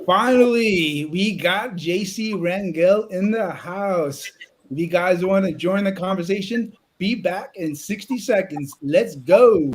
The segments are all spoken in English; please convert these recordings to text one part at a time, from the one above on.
Finally, we got JC Rangel in the house. If you guys want to join the conversation, be back in 60 seconds. Let's go.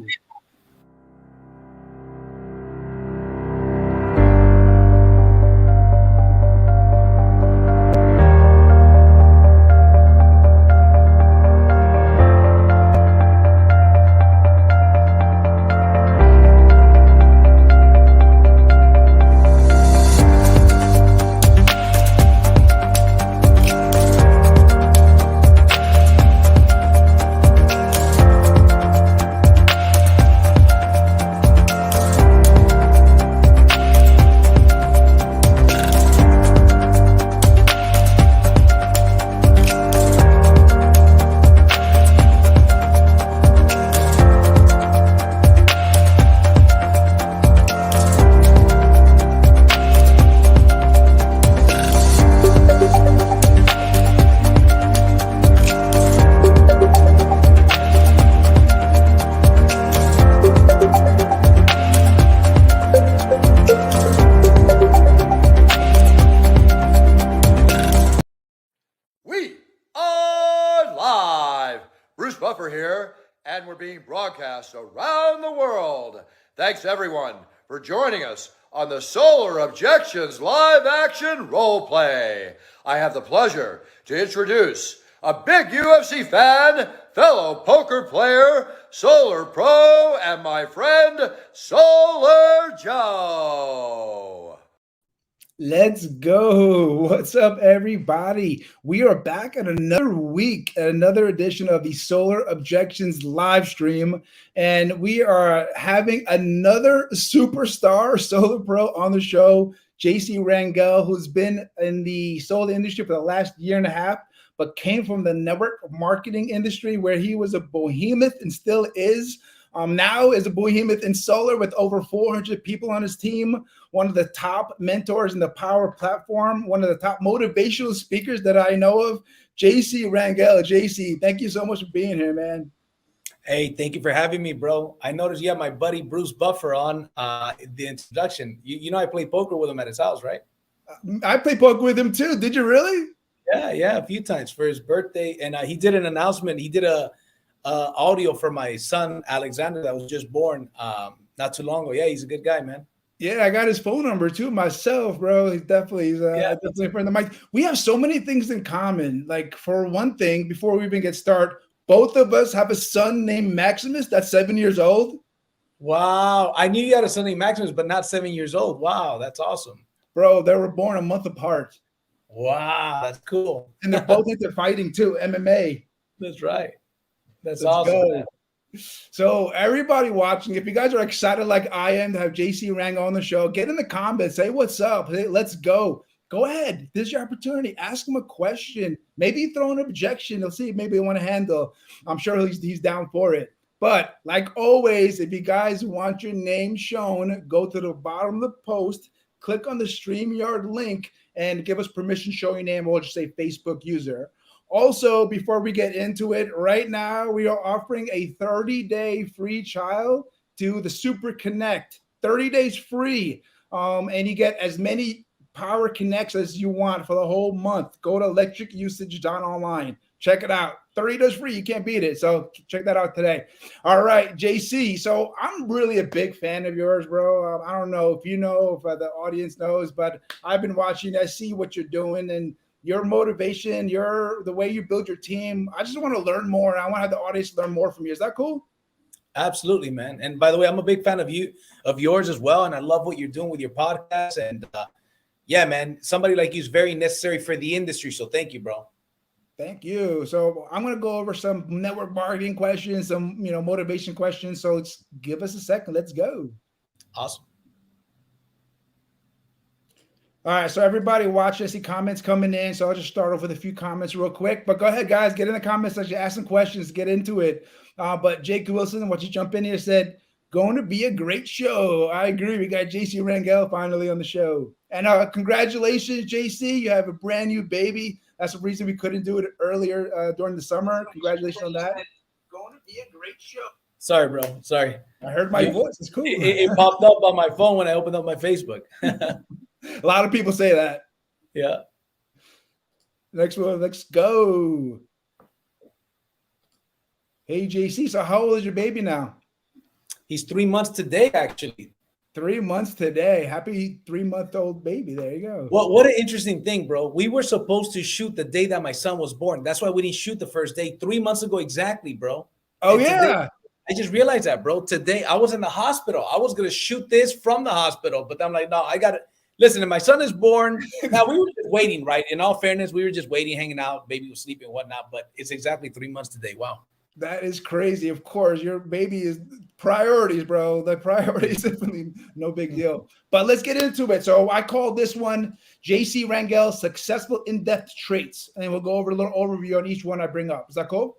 And we're being broadcast around the world. Thanks everyone for joining us on the Solar Objections live action role play. I have the pleasure to introduce a big UFC fan, fellow poker player, Solar Pro, and my friend, Solar Joe. Let's go. What's up, everybody? We are back at another week, at another edition of the Solar Objections live stream, and we are having another superstar Solar Pro on the show, JC Rangel, who's been in the solar industry for the last year and a half, but came from the network marketing industry where he was a behemoth and still is. Now is a behemoth in solar with over 400 people on his team, one of the top mentors in the power platform, one of the top motivational speakers that I know of, JC Rangel. JC, thank you so much for being here, man. Hey, thank you for having me, bro. I noticed you have my buddy Bruce Buffer on the introduction. You know I play poker with him at his house, right? I play poker with him too. Did you really? Yeah, a few times for his birthday. And he did an announcement. He did a audio for my son Alexander that was just born not too long ago. Yeah, he's a good guy, man. Yeah, I got his phone number too myself, bro. He's definitely a friend of mine. We have so many things in common. Like, for one thing, before we even get started, both of us have a son named Maximus that's 7 years old. Wow, I knew you had a son named Maximus, but not 7 years old. Wow, that's awesome, bro. They were born a month apart. Wow, that's cool. And they're both into fighting too, MMA. That's right. That's awesome. So everybody watching, if you guys are excited like I am to have JC Rangel on the show, get in the comments, say what's up. Hey, let's go. Go ahead. This is your opportunity. Ask him a question. Maybe throw an objection. He'll see maybe they want to handle. I'm sure he's down for it. But like always, if you guys want your name shown, go to the bottom of the post, click on the StreamYard link, and give us permission to show your name. We'll just say Facebook user. Also, before we get into it, right now we are offering a 30-day free trial to the Super Connect. 30 days free, and you get as many power connects as you want for the whole month. Go to electricusage.online. Check it out. 30 days free. You can't beat it. So check that out today. All right, JC. So I'm really a big fan of yours, bro. I don't know if you know, if the audience knows, but I've been watching. I see what you're doing, and your motivation, the way you build your team. I just want to learn more, and I want to have the audience learn more from you. Is that cool? Absolutely, man. And by the way, I'm a big fan of yours as well, and I love what you're doing with your podcast. And yeah, man, somebody like you is very necessary for the industry. So thank you, bro. Thank you. So I'm going to go over some network marketing questions, some motivation questions. So give us a second. Let's go. Awesome. All right, so everybody watch. I see comments coming in, so I'll just start off with a few comments real quick. But go ahead, guys, get in the comments section, ask some questions, get into it. But Jake Wilson, why don't you jump in here, said, going to be a great show. I agree. We got JC Rangel finally on the show. And congratulations, JC. You have a brand new baby. That's the reason we couldn't do it earlier during the summer. Congratulations on that. Going to be a great show. Sorry, bro. Sorry. I heard my voice. It's cool. It popped up on my phone when I opened up my Facebook. A lot of people say that. Yeah. Next one, let's go. Hey, JC, so how old is your baby now? He's 3 months today, actually. 3 months today. Happy 3-month-old baby. There you go. Well, what an interesting thing, bro. We were supposed to shoot the day that my son was born. That's why we didn't shoot the first day. 3 months ago exactly, bro. Oh, and yeah. Today, I just realized that, bro. Today, I was in the hospital. I was going to shoot this from the hospital, but I'm like, no, I got to. Listen, if my son is born, now we were just waiting, right? In all fairness, we were just waiting, hanging out. Baby was sleeping and whatnot, but it's exactly 3 months today. Wow. That is crazy. Of course, your baby is priorities, bro. The priorities, definitely no big deal. But let's get into it. So I call this one JC Rangel Successful In-Depth Traits. And we'll go over a little overview on each one I bring up. Is that cool?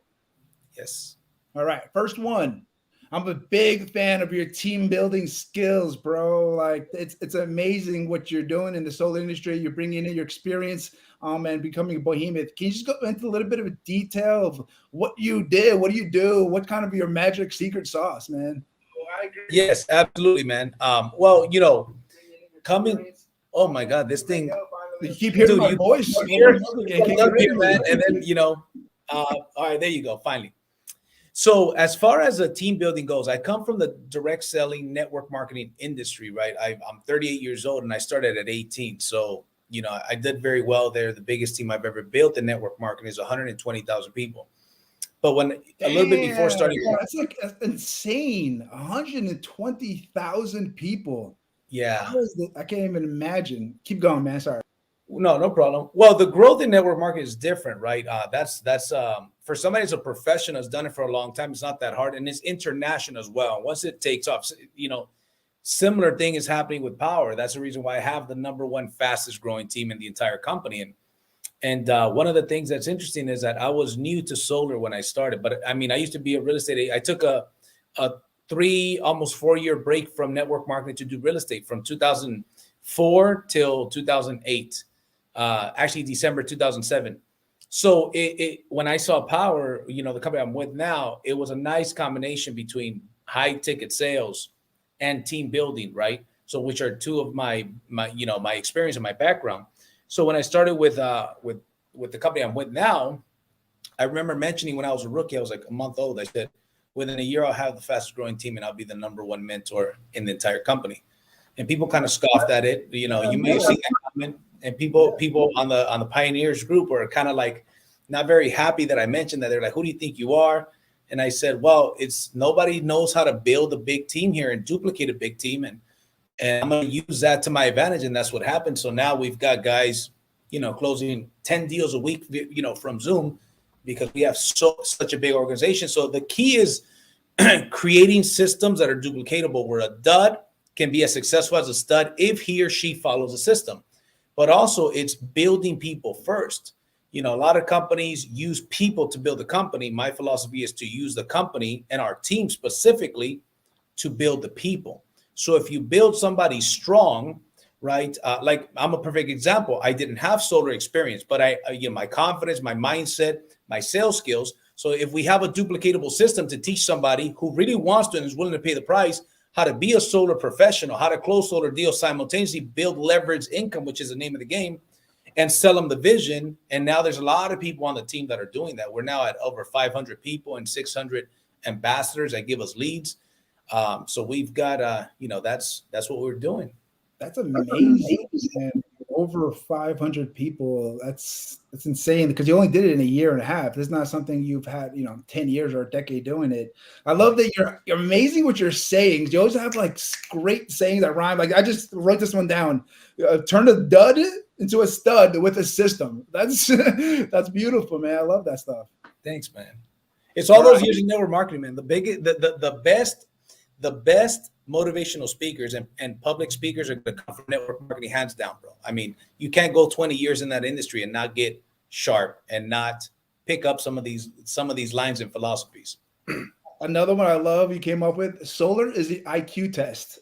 Yes. All right. First one. I'm a big fan of your team building skills, bro. Like it's amazing what you're doing in the solar industry. You're bringing in your experience and becoming a behemoth. Can you just go into a little bit of a detail of what you did? What do you do? What kind of your magic secret sauce, man? Yes, absolutely, man. Well, you know, coming. Oh my God, this thing. You keep hearing my voice. Here, man, and then you know. All right, there you go. Finally. So as far as a team building goes, I come from the direct selling network marketing industry, right? I'm 38 years old and I started at 18. So, you know, I did very well there. The biggest team I've ever built in network marketing is 120,000 people. But when a little bit before starting, that's like insane. 120,000 people. Yeah. I can't even imagine. Keep going, man. Sorry. No problem. Well, the growth in network marketing is different, right? That's for somebody who's a professional, has done it for a long time. It's not that hard, and it's international as well. Once it takes off, you know, similar thing is happening with power. That's the reason why I have the #1 fastest growing team in the entire company. And one of the things that's interesting is that I was new to solar when I started, but I mean, I used to be a real estate. I took a 3, almost 4-year break from network marketing to do real estate from 2004 till 2008. Actually December 2007. So when I saw power, you know, the company I'm with now, it was a nice combination between high ticket sales and team building, right? So which are two of my you know, my experience and my background. So when I started with the company I'm with now, I remember mentioning when I was a rookie, I was like a month old. I said, within a year, I'll have the fastest growing team and I'll be the #1 mentor in the entire company. And people kind of scoffed at it. You know, you may have seen that comment. And people on the pioneers group were kind of like not very happy that I mentioned that. They're like, who do you think you are? And I said, well, it's nobody knows how to build a big team here and duplicate a big team. And I'm going to use that to my advantage. And that's what happened. So now we've got guys, you know, closing 10 deals a week, you know, from Zoom because we have such a big organization. So the key is creating systems that are duplicatable where a dud can be as successful as a stud if he or she follows a system. But also it's building people first. You know, a lot of companies use people to build a company. My philosophy is to use the company and our team specifically to build the people. So if you build somebody strong, right? Like I'm a perfect example. I didn't have solar experience, but you know, my confidence, my mindset, my sales skills. So if we have a duplicatable system to teach somebody who really wants to and is willing to pay the price, how to be a solar professional, how to close solar deals simultaneously, build leverage income, which is the name of the game, and sell them the vision. And now there's a lot of people on the team that are doing that. We're now at over 500 people and 600 ambassadors that give us leads. So we've got, you know, that's what we're doing. That's amazing. And over 500 people. That's insane because you only did it in a year and a half. This is not something you've had, you know, 10 years or a decade doing it. I love that you're amazing what you're saying. You always have like great sayings that rhyme. Like I just wrote this one down. Turn a dud into a stud with a system. That's beautiful, man. I love that stuff. Thanks, man. It's all those years in network marketing, man. The best motivational speakers and public speakers are going to come from network marketing, hands down, bro. I mean, you can't go 20 years in that industry and not get sharp and not pick up some of these lines and philosophies. Another one I love you came up with, solar is the IQ test.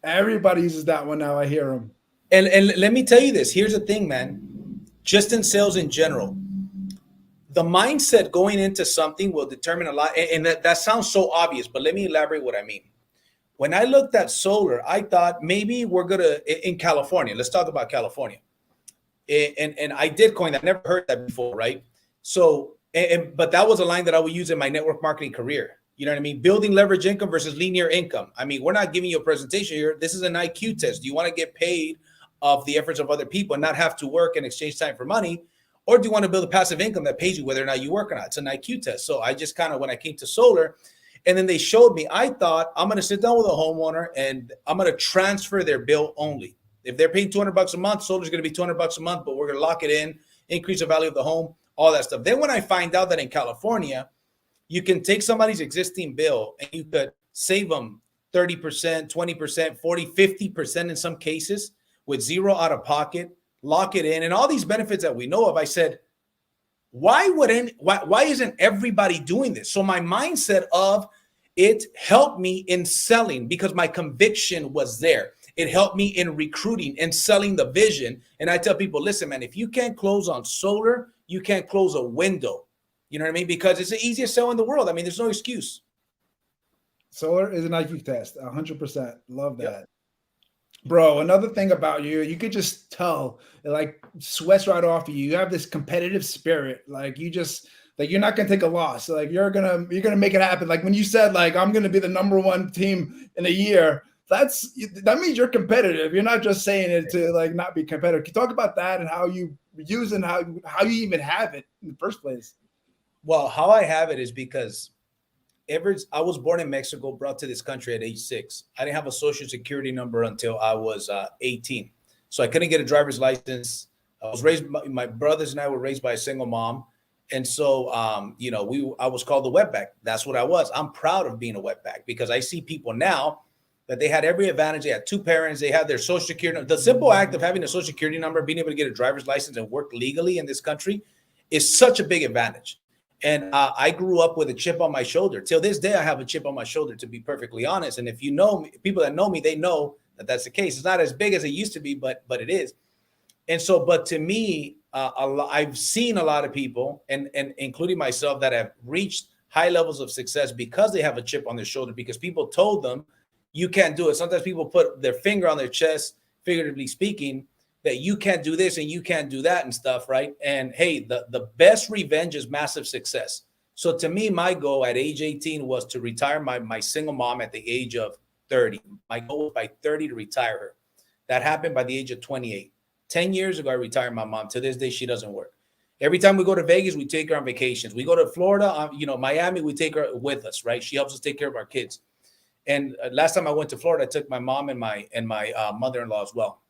Everybody uses that one now. I hear them. And let me tell you this. Here's the thing, man. Just in sales in general, the mindset going into something will determine a lot. And that sounds so obvious, but let me elaborate what I mean. When I looked at solar, I thought maybe we're gonna in California. Let's talk about California. And I did coin that. I never heard that before, right? So, but that was a line that I would use in my network marketing career. You know what I mean? Building leverage income versus linear income. I mean, we're not giving you a presentation here. This is an IQ test. Do you want to get paid of the efforts of other people and not have to work and exchange time for money? Or do you want to build a passive income that pays you whether or not you work or not? It's an IQ test. So I just kind of, when I came to solar, and then they showed me, I thought I'm going to sit down with a homeowner and I'm going to transfer their bill only. If they're paying $200 a month, solar is going to be $200 a month, but we're going to lock it in, increase the value of the home, all that stuff. Then when I find out that in California, you can take somebody's existing bill and you could save them 30%, 20%, 40, 50% in some cases with zero out of pocket, lock it in, and all these benefits that we know of. I said, why isn't everybody doing this? So my mindset of it helped me in selling because my conviction was there. It helped me in recruiting and selling the vision. And I tell people, listen, man, if you can't close on solar, you can't close a window. You know what I mean? Because it's the easiest sell in the world. I mean, there's no excuse. Solar is an IQ test. 100%. Love that. Yep. Bro, another thing about you, you could just tell, it like sweats right off of you. You have this competitive spirit. Like you just, like you're not gonna take a loss. Like you're gonna make it happen. Like when you said, like, I'm gonna be the #1 team in a year, that means you're competitive. You're not just saying it to like not be competitive. Can you talk about that and how you use and how you even have it in the first place? Well, how I have it is because I was born in Mexico, brought to this country at age 6. I didn't have a social security number until I was 18. So I couldn't get a driver's license. I was raised, my brothers and I were raised by a single mom. And so, I was called the wetback. That's what I was. I'm proud of being a wetback because I see people now that they had every advantage. They had 2 parents. They had their social security. The simple act of having a social security number, being able to get a driver's license and work legally in this country is such a big advantage. And I grew up with a chip on my shoulder. Till this day, I have a chip on my shoulder, to be perfectly honest. And if you know me, people that know me, they know that that's the case. It's not as big as it used to be, but it is. And so, but to me, I've seen a lot of people, and including myself, that have reached high levels of success because they have a chip on their shoulder, because people told them, you can't do it. Sometimes people put their finger on their chest, figuratively speaking, that you can't do this and you can't do that and stuff, right? And hey, the best revenge is massive success. So to me, my goal at age 18 was to retire my single mom at the age of 30. My goal was by 30 to retire her. That happened by the age of 28. 10 years ago, I retired my mom. To this day, she doesn't work. Every time we go to Vegas, we take her on vacations. We go to Florida, Miami, we take her with us, right? She helps us take care of our kids. And last time I went to Florida, I took my mom and my mother-in-law as well.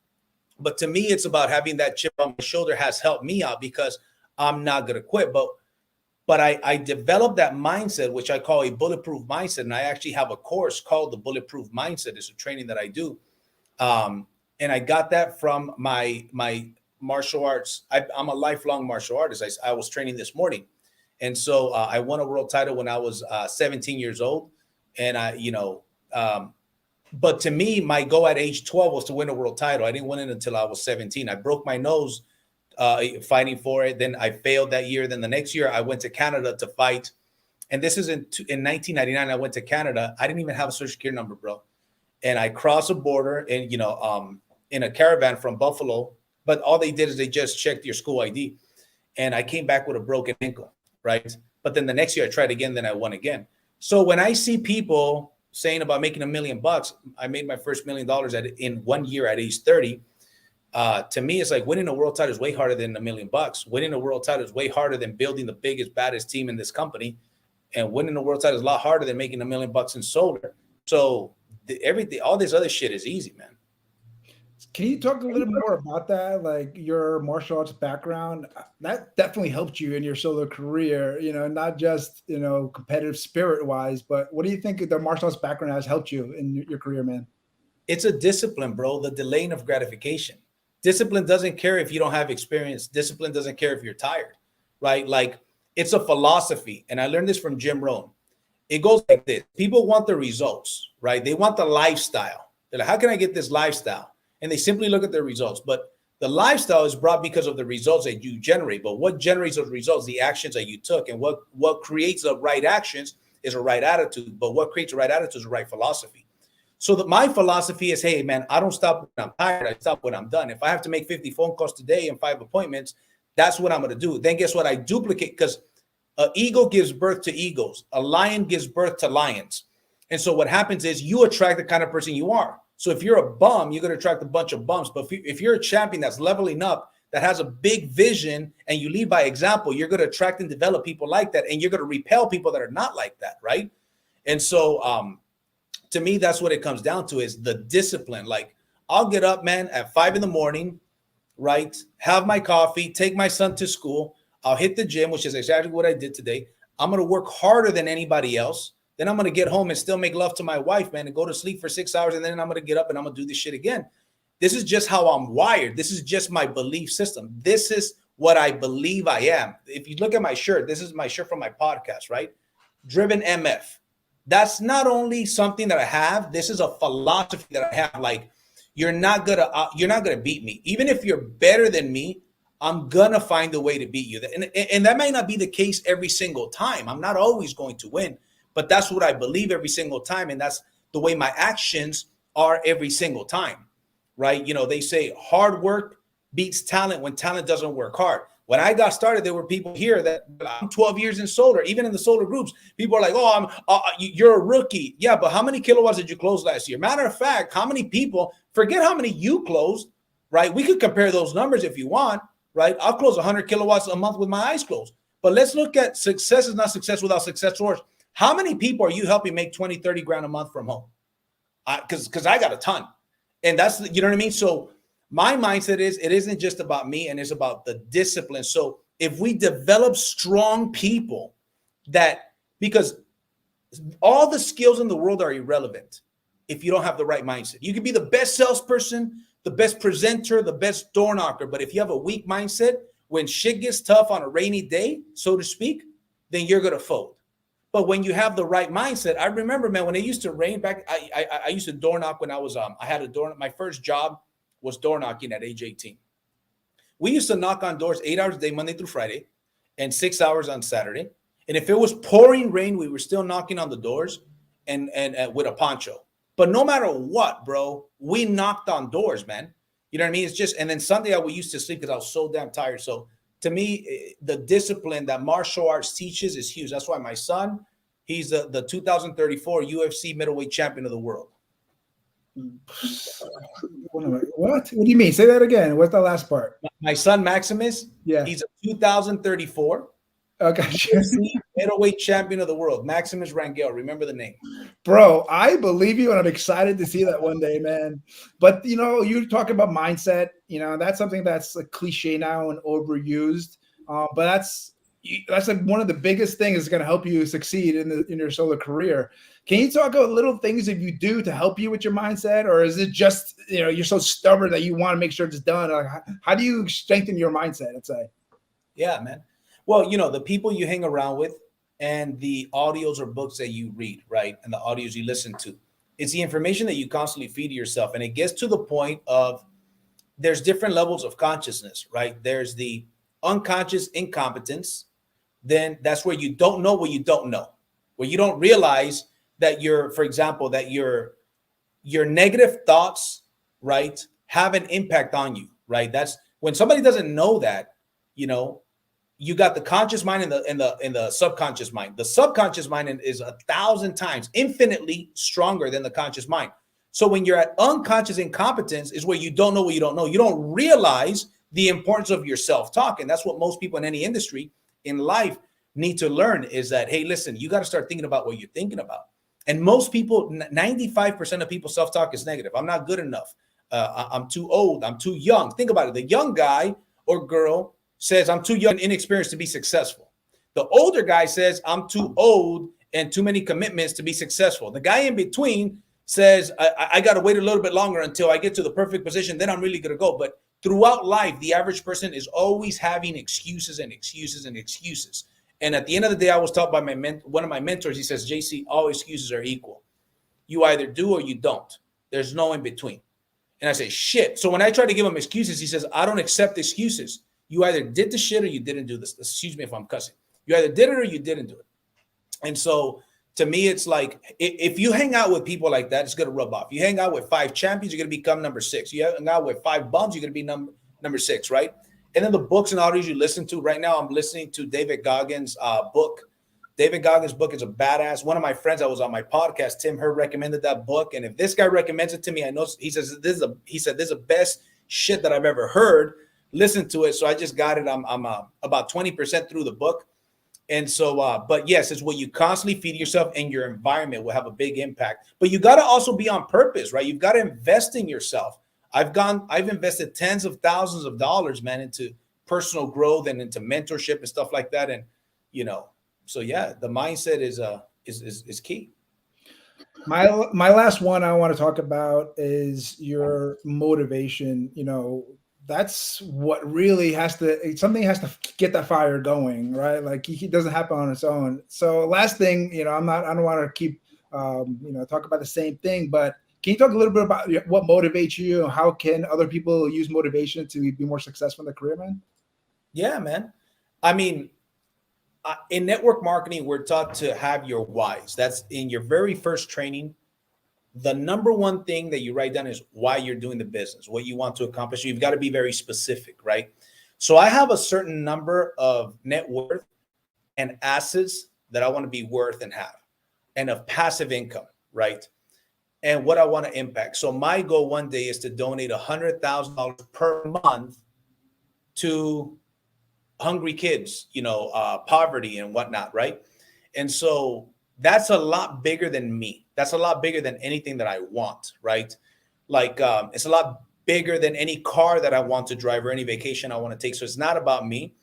But to me, it's about having that chip on my shoulder has helped me out because I'm not going to quit. But I developed that mindset, which I call a bulletproof mindset. And I actually have a course called the Bulletproof Mindset. It's a training that I do. And I got that from my martial arts. I'm a lifelong martial artist. I was training this morning. And so I won a world title when I was 17 years old. And but to me, my goal at age 12 was to win a world title. I didn't win it until I was 17. I broke my nose fighting for it. Then I failed that year. Then the next year I went to Canada to fight. And this is in 1999. I went to Canada. I didn't even have a social security number, bro. And I crossed a border and, in a caravan from Buffalo. But all they did is they just checked your school ID. And I came back with a broken ankle, right? But then the next year I tried again. Then I won again. So when I see people saying about making $1 million, I made my first $1 million in 1 year at age 30. To me, it's like winning a world title is way harder than $1 million. Winning a world title is way harder than building the biggest, baddest team in this company. And winning a world title is a lot harder than making $1 million in solar. So everything, all this other shit is easy, man. Can you talk a little bit more about that? Like your martial arts background, that definitely helped you in your solar career, not just, competitive spirit wise, but what do you think the martial arts background has helped you in your career, man? It's a discipline, bro. The delaying of gratification. Discipline doesn't care if you don't have experience. Discipline doesn't care if you're tired, right? Like it's a philosophy. And I learned this from Jim Rohn. It goes like this. People want the results, right? They want the lifestyle. They're like, how can I get this lifestyle? And they simply look at their results. But the lifestyle is brought because of the results that you generate. But what generates those results? The actions that you took. And what creates the right actions is a right attitude. But what creates a right attitude is a right philosophy. So that my philosophy is, hey, man, I don't stop when I'm tired. I stop when I'm done. If I have to make 50 phone calls today and 5 appointments, that's what I'm going to do. Then guess what? I duplicate, because an eagle gives birth to eagles. A lion gives birth to lions. And so what happens is you attract the kind of person you are. So if you're a bum, you're going to attract a bunch of bums. But if you're a champion that's leveling up, that has a big vision, and you lead by example, you're going to attract and develop people like that. And you're going to repel people that are not like that, right? And so to me, that's what it comes down to, is the discipline. Like, I'll get up, man, at 5 a.m, right? Have my coffee, take my son to school. I'll hit the gym, which is exactly what I did today. I'm going to work harder than anybody else. Then I'm going to get home and still make love to my wife, man, and go to sleep for 6 hours. And then I'm going to get up and I'm going to do this shit again. This is just how I'm wired. This is just my belief system. This is what I believe I am. If you look at my shirt, this is my shirt from my podcast, right? Driven MF. That's not only something that I have. This is a philosophy that I have. Like, you're not gonna beat me. Even if you're better than me, I'm gonna find a way to beat you. And that might not be the case every single time. I'm not always going to win, but that's what I believe every single time. And that's the way my actions are every single time, right? You know, they say hard work beats talent when talent doesn't work hard. When I got started, there were people here that I'm 12 years in solar, even in the solar groups. People are like, oh, you're a rookie. Yeah, but how many kilowatts did you close last year? Matter of fact, how many people, forget how many you closed, right? We could compare those numbers if you want, right? I'll close 100 kilowatts a month with my eyes closed. But let's look at success is not success without success stories. How many people are you helping make 20, 30 grand a month from home? Because I got a ton. And that's, you know what I mean? So my mindset is, it isn't just about me, and it's about the discipline. So if we develop strong people because all the skills in the world are irrelevant if you don't have the right mindset. You can be the best salesperson, the best presenter, the best door knocker, but if you have a weak mindset, when shit gets tough on a rainy day, so to speak, then you're going to fold. But when you have the right mindset, I remember, man, when it used to rain back, I used to door knock when I was, I had a door, my first job was door knocking at age 18. We used to knock on doors 8 hours a day, Monday through Friday, and 6 hours on Saturday. And if it was pouring rain, we were still knocking on the doors and with a poncho. But no matter what, bro, we knocked on doors, man. You know what I mean? It's just, and then Sunday I used to sleep because I was so damn tired. So to me, the discipline that martial arts teaches is huge. That's why my son, he's the 2034 UFC middleweight champion of the world. What do you mean? Say that again. What's the last part? My son Maximus, yeah, he's a 2034 UFC middleweight champion of the world. Maximus Rangel, remember the name. Bro, I believe you, and I'm excited to see that one day, man. But you know, you talk about mindset. You know, that's something that's a cliche now and overused. But that's like one of the biggest things that's going to help you succeed in your solar career. Can you talk about little things that you do to help you with your mindset, or is it just, you know, you're so stubborn that you want to make sure it's done? Like, how do you strengthen your mindset? I'd say. Yeah, man. Well, you know, the people you hang around with and the audios or books that you read, right, and the audios you listen to, it's the information that you constantly feed to yourself, and it gets to the point of there's different levels of consciousness, right? There's the unconscious incompetence. Then that's where you don't know what you don't know, where you don't realize that for example, that your negative thoughts, right, have an impact on you, right? That's when somebody doesn't know that, you know, you got the conscious mind and the subconscious mind. The subconscious mind is 1,000 times, infinitely stronger than the conscious mind. So when you're at unconscious incompetence is where you don't know what you don't know. You don't realize the importance of your self-talk. And that's what most people in any industry in life need to learn is that, hey, listen, you got to start thinking about what you're thinking about. And most people, 95% of people self-talk is negative. I'm not good enough. I'm too old. I'm too young. Think about it. The young guy or girl says, I'm too young and inexperienced to be successful. The older guy says, I'm too old and too many commitments to be successful. The guy in between says, I got to wait a little bit longer until I get to the perfect position. Then I'm really going to go. But throughout life, the average person is always having excuses and excuses and excuses. And at the end of the day, I was taught by one of my mentors. He says, JC, all excuses are equal. You either do or you don't. There's no in between. And I say, shit. So when I try to give him excuses, he says, I don't accept excuses. You either did the shit or you didn't do this. Excuse me if I'm cussing. You either did it or you didn't do it. And so to me, it's like if you hang out with people like that, it's going to rub off. You hang out with 5 champions, you're going to become number 6. You hang out with 5 bums, you're going to be number 6, right? And then the books and audios you listen to right now, I'm listening to David Goggins' book. David Goggins' book is a badass. One of my friends that was on my podcast, Tim Hurd, recommended that book. And if this guy recommends it to me, I know he said this is the best shit that I've ever heard. Listen to it. So I just got it. I'm about 20% through the book. And so, but yes, it's what you constantly feed yourself, and your environment will have a big impact. But you got to also be on purpose, right? You've got to invest in yourself. I've invested tens of thousands of dollars, man, into personal growth and into mentorship and stuff like that. And, so yeah, the mindset is key. My last one I want to talk about is your motivation. That's what really something has to get that fire going, right? Like it doesn't happen on its own. So last thing, I don't want to keep, talk about the same thing, but can you talk a little bit about what motivates you, and how can other people use motivation to be more successful in their career, man? Yeah, man. I mean, in network marketing, we're taught to have your whys. That's in your very first training. The number one thing that you write down is why you're doing the business, what you want to accomplish. You've got to be very specific, right? So I have a certain number of net worth and assets that I want to be worth and have, and of passive income, right? And what I want to impact. So my goal one day is to donate $100,000 per month to hungry kids, poverty and whatnot, right? And so that's a lot bigger than me. That's a lot bigger than anything that I want, right? Like it's a lot bigger than any car that I want to drive or any vacation I want to take. So it's not about me.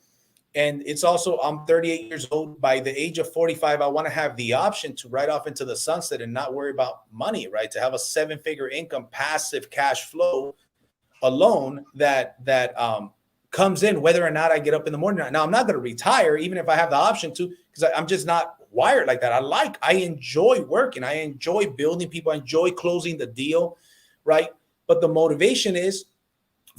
And it's also, I'm 38 years old. By the age of 45, I want to have the option to ride off into the sunset and not worry about money, right? To have a 7-figure income, passive cash flow alone that comes in whether or not I get up in the morning. Now, I'm not going to retire, even if I have the option to, because I'm just not wired like that. I enjoy working. I enjoy building people. I enjoy closing the deal, right? But the motivation is,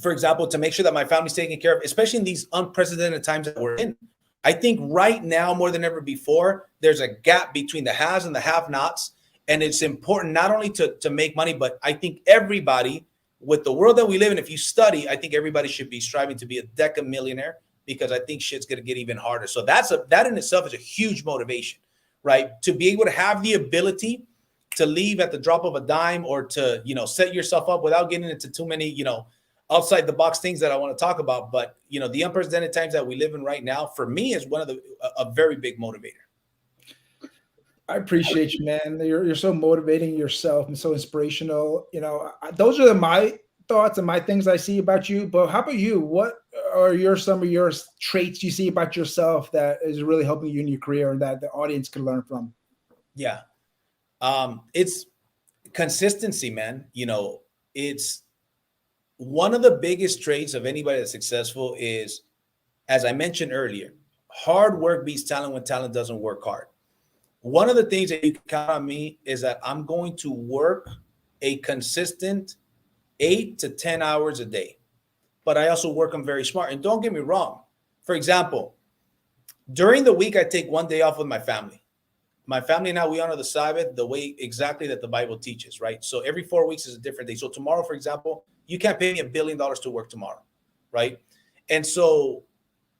for example, to make sure that my family's taken care of, especially in these unprecedented times that we're in. I think right now, more than ever before, there's a gap between the haves and the have-nots. And it's important not only to make money, but I think everybody, with the world that we live in, if you study, I think everybody should be striving to be a decamillionaire, because I think shit's going to get even harder. So that in itself is a huge motivation, right? To be able to have the ability to leave at the drop of a dime, or to, set yourself up without getting into too many, outside the box things that I want to talk about. But, the unprecedented times that we live in right now, for me, is a very big motivator. I appreciate you, man. You're so motivating yourself and so inspirational. Those are my thoughts and my things I see about you. But how about you? What are some of your traits you see about yourself that is really helping you in your career and that the audience can learn from? Yeah. It's consistency, man. It's one of the biggest traits of anybody that's successful is, as I mentioned earlier, hard work beats talent when talent doesn't work hard. One of the things that you can count on me is that I'm going to work a consistent 8 to 10 hours a day, but I also work them very smart. And don't get me wrong. For example, during the week, I take one day off with my family. My family and I, we honor the Sabbath the way exactly that the Bible teaches, right? So every 4 weeks is a different day. So tomorrow, for example, you can't pay me $1 billion to work tomorrow, right? And so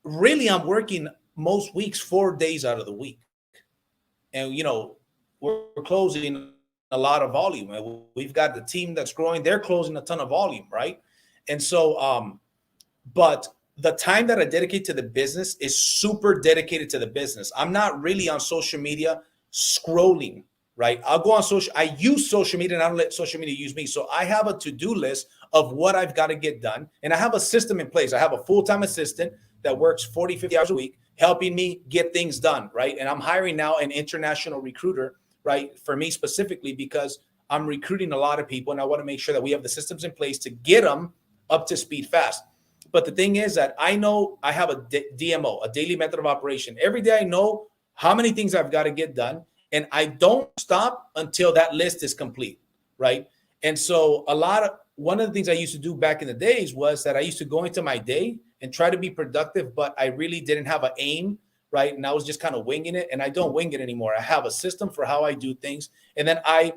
really, I'm working most weeks 4 days out of the week. And, we're closing a lot of volume. And we've got the team that's growing. They're closing a ton of volume, right? And so, but the time that I dedicate to the business is super dedicated to the business. I'm not really on social media scrolling, right? I'll go on social. I use social media, and I don't let social media use me. So I have a to-do list of what I've got to get done. And I have a system in place. I have a full-time assistant that works 40, 50 hours a week, helping me get things done, right? And I'm hiring now an international recruiter, right? For me specifically, because I'm recruiting a lot of people, and I want to make sure that we have the systems in place to get them up to speed fast. But the thing is that I know I have a DMO, a daily method of operation. Every day I know how many things I've got to get done, and I don't stop until that list is complete, right? And so one of the things I used to do back in the days was that I used to go into my day and try to be productive, but I really didn't have an aim, right? And I was just kind of winging it, and I don't wing it anymore. I have a system for how I do things, and then I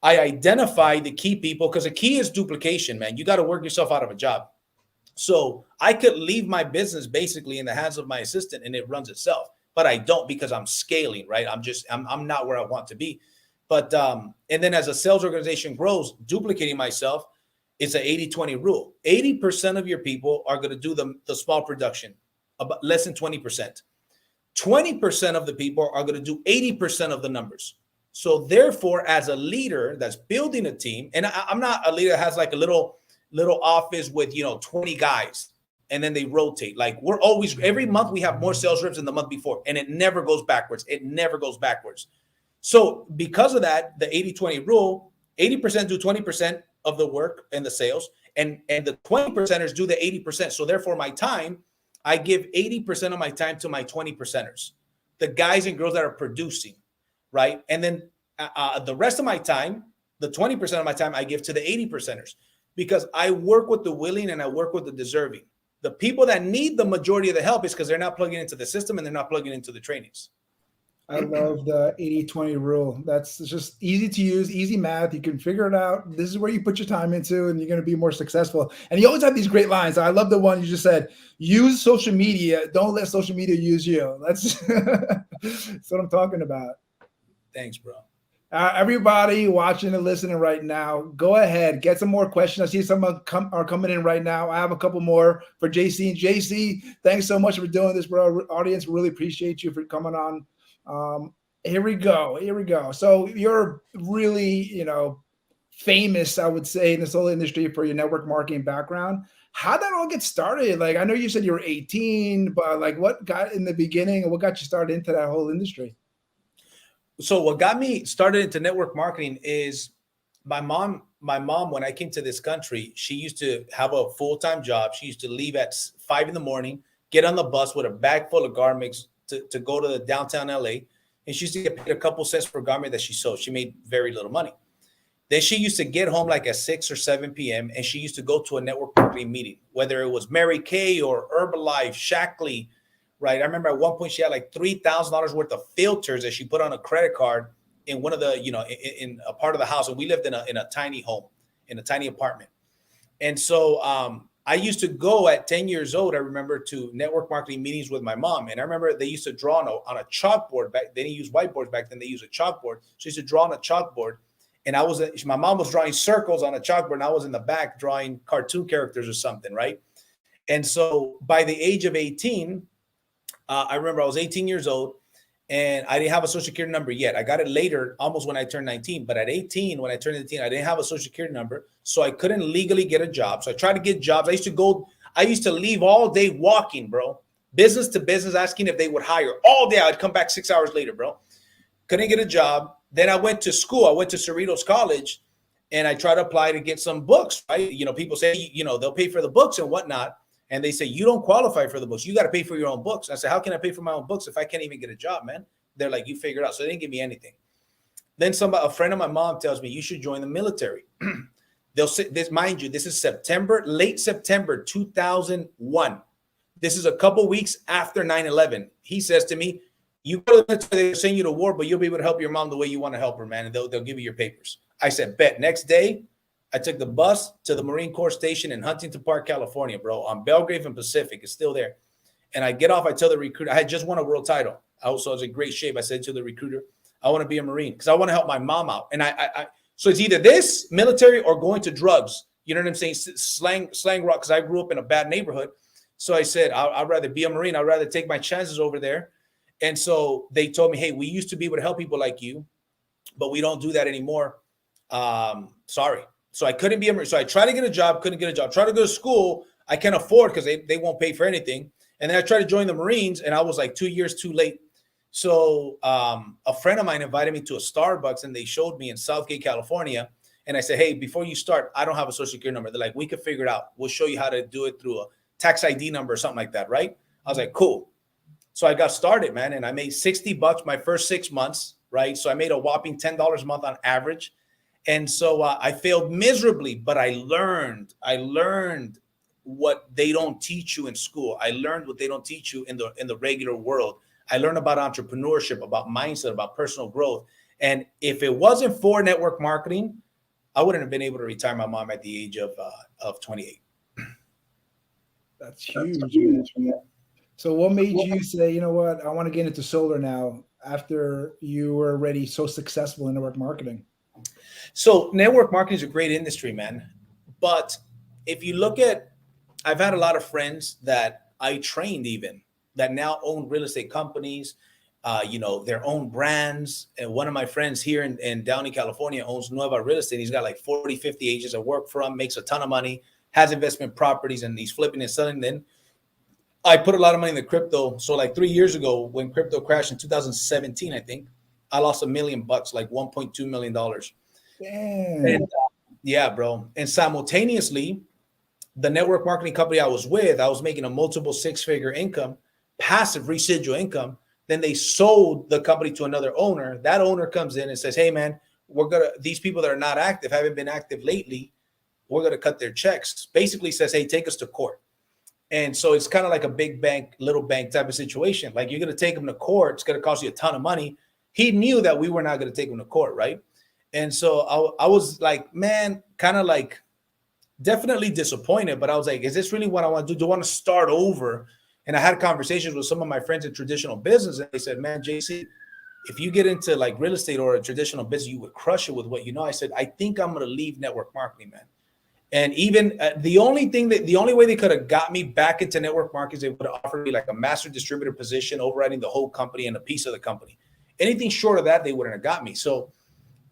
identify the key people, because the key is duplication, man. You got to work yourself out of a job. So I could leave my business basically in the hands of my assistant and it runs itself, but I don't, because I'm scaling, right? I'm not where I want to be. But, and then as a sales organization grows, duplicating myself, it's an 80-20 rule. 80% of your people are going to do the small production, about less than 20%. 20% of the people are going to do 80% of the numbers. So therefore, as a leader that's building a team, and I'm not a leader that has like a little office with, 20 guys, and then they rotate. Like, we're always, every month we have more sales reps than the month before, and it never goes backwards. It never goes backwards. So because of that, the 80-20 rule, 80% do 20% of the work and the sales, and the 20%ers do the 80%. So therefore, my time, I give 80% of my time to my 20%ers, the guys and girls that are producing, right? And then the rest of my time, the 20% of my time, I give to the 80%ers, because I work with the willing and I work with the deserving. The people that need the majority of the help is because they're not plugging into the system and they're not plugging into the trainings. I love the 80-20 rule. That's just easy to use, easy math. You can figure it out. This is where you put your time into, and you're going to be more successful. And you always have these great lines. I love the one you just said, use social media. Don't let social media use you. That's what I'm talking about. Thanks, bro. Everybody watching and listening right now, go ahead, get some more questions. I see some are coming in right now. I have a couple more for JC. And JC, thanks so much for doing this, bro. Audience, really appreciate you for coming on. Here we go. So you're really, famous, I would say, in the solar industry for your network marketing background. How'd that all get started? Like, I know you said you were 18, but like, what got in the beginning and what got you started into that whole industry? So what got me started into network marketing is my mom, when I came to this country, she used to have a full-time job. She used to leave at 5 a.m, get on the bus with a bag full of garments to go to the downtown LA. And she used to get paid a couple cents per garment that she sold. She made very little money. Then she used to get home like at 6 or 7 p.m. and she used to go to a network marketing meeting, whether it was Mary Kay or Herbalife, Shackley, right? I remember at one point she had like $3,000 worth of filters that she put on a credit card in one of the, in a part of the house. And we lived in a tiny home, in a tiny apartment. And so I used to go at 10 years old, I remember, to network marketing meetings with my mom. And I remember they used to draw on a chalkboard. They didn't use whiteboards back then. They used a chalkboard. So she used to draw on a chalkboard. And my mom was drawing circles on a chalkboard, and I was in the back drawing cartoon characters or something, right? And so by the age of 18, I remember I was 18 years old and I didn't have a social security number yet. I got it later, almost when I turned 19. But at 18, when I turned 18, I didn't have a social security number. So I couldn't legally get a job. So I tried to get jobs. I used to leave all day walking, bro. Business to business, asking if they would hire all day. I'd come back 6 hours later, bro. Couldn't get a job. Then I went to school. I went to Cerritos College and I tried to apply to get some books, right? People say, they'll pay for the books and whatnot. And they say, you don't qualify for the books. You got to pay for your own books. I said, how can I pay for my own books if I can't even get a job, man? They're like, you figure it out. So they didn't give me anything. Then a friend of my mom tells me, you should join the military. They'll say this, mind you, this is late September 2001. This is a couple weeks after 9/11. He says to me, you go to the military, they're sending you to war, but you'll be able to help your mom the way you want to help her, man. And they'll give you your papers. I said, bet. Next day, I took the bus to the Marine Corps station in Huntington Park, California, bro, on Belgrave and Pacific. It's still there. And I get off. I tell the recruiter, I had just won a world title. I was in great shape. I said to the recruiter, I want to be a Marine because I want to help my mom out. And so it's either this, military, or going to drugs. You know what I'm saying? Slang rock, because I grew up in a bad neighborhood. So I said, I'd rather be a Marine. I'd rather take my chances over there. And so they told me, hey, we used to be able to help people like you, but we don't do that anymore. Sorry. So I couldn't be a Marine. So I tried to get a job, couldn't get a job. Tried to go to school. I can't afford because they won't pay for anything. And then I tried to join the Marines and I was like 2 years too late. So a friend of mine invited me to a Starbucks and they showed me in Southgate, California. And I said, hey, before you start, I don't have a social security number. They're like, we could figure it out. We'll show you how to do it through a tax ID number or something like that, right? I was like, cool. So I got started, man. And I made $60 my first 6 months, right? So I made a whopping $10 a month on average. And so I failed miserably, but I learned what they don't teach you in school. I learned what they don't teach you in the regular world. I learned about entrepreneurship, about mindset, about personal growth. And if it wasn't for network marketing, I wouldn't have been able to retire my mom at the age of 28. That's huge, man. So what made you say, you know what, I want to get into solar now after you were already so successful in network marketing? So network marketing is a great industry, man. But if you look at, I've had a lot of friends that I trained even that now own real estate companies, their own brands. And one of my friends here in Downey, California owns Nueva Real Estate. He's got like 40, 50 agents that work for him, makes a ton of money, has investment properties, and he's flipping and selling. Then I put a lot of money in the crypto. So like 3 years ago, when crypto crashed in 2017, I think I lost $1 million, like $1.2 million. Damn. And, yeah, bro. And simultaneously, the network marketing company I was with, I was making a multiple six-figure income, passive residual income. Then they sold the company to another owner. That owner comes in and says, hey, man, these people that are not active, haven't been active lately, we're going to cut their checks. Basically says, hey, take us to court. And so it's kind of like a big bank, little bank type of situation. Like, you're going to take them to court. It's going to cost you a ton of money. He knew that we were not going to take him to court, right? And so I was like, man, kind of like definitely disappointed. But I was like, is this really what I want to do? Do I want to start over? And I had conversations with some of my friends in traditional business. And they said, man, JC, if you get into like real estate or a traditional business, you would crush it with what you know. I said, I think I'm going to leave network marketing, man. And even the only way they could have got me back into network marketing is they would have offered me like a master distributor position, overriding the whole company and a piece of the company. Anything short of that, they wouldn't have got me. So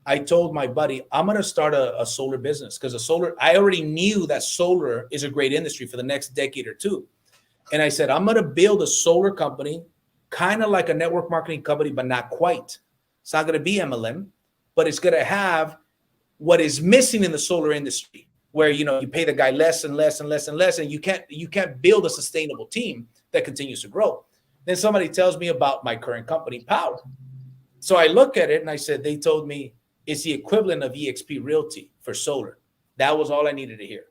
I told my buddy, I'm going to start a solar business, because I already knew that solar is a great industry for the next decade or two. And I said, I'm going to build a solar company, kind of like a network marketing company, but not quite. It's not going to be MLM, but it's going to have what is missing in the solar industry, where, you pay the guy less and less and less and less, and you can't build a sustainable team that continues to grow. Then somebody tells me about my current company, Power. So I look at it and I said, they told me it's the equivalent of EXP Realty for solar. That was all I needed to hear.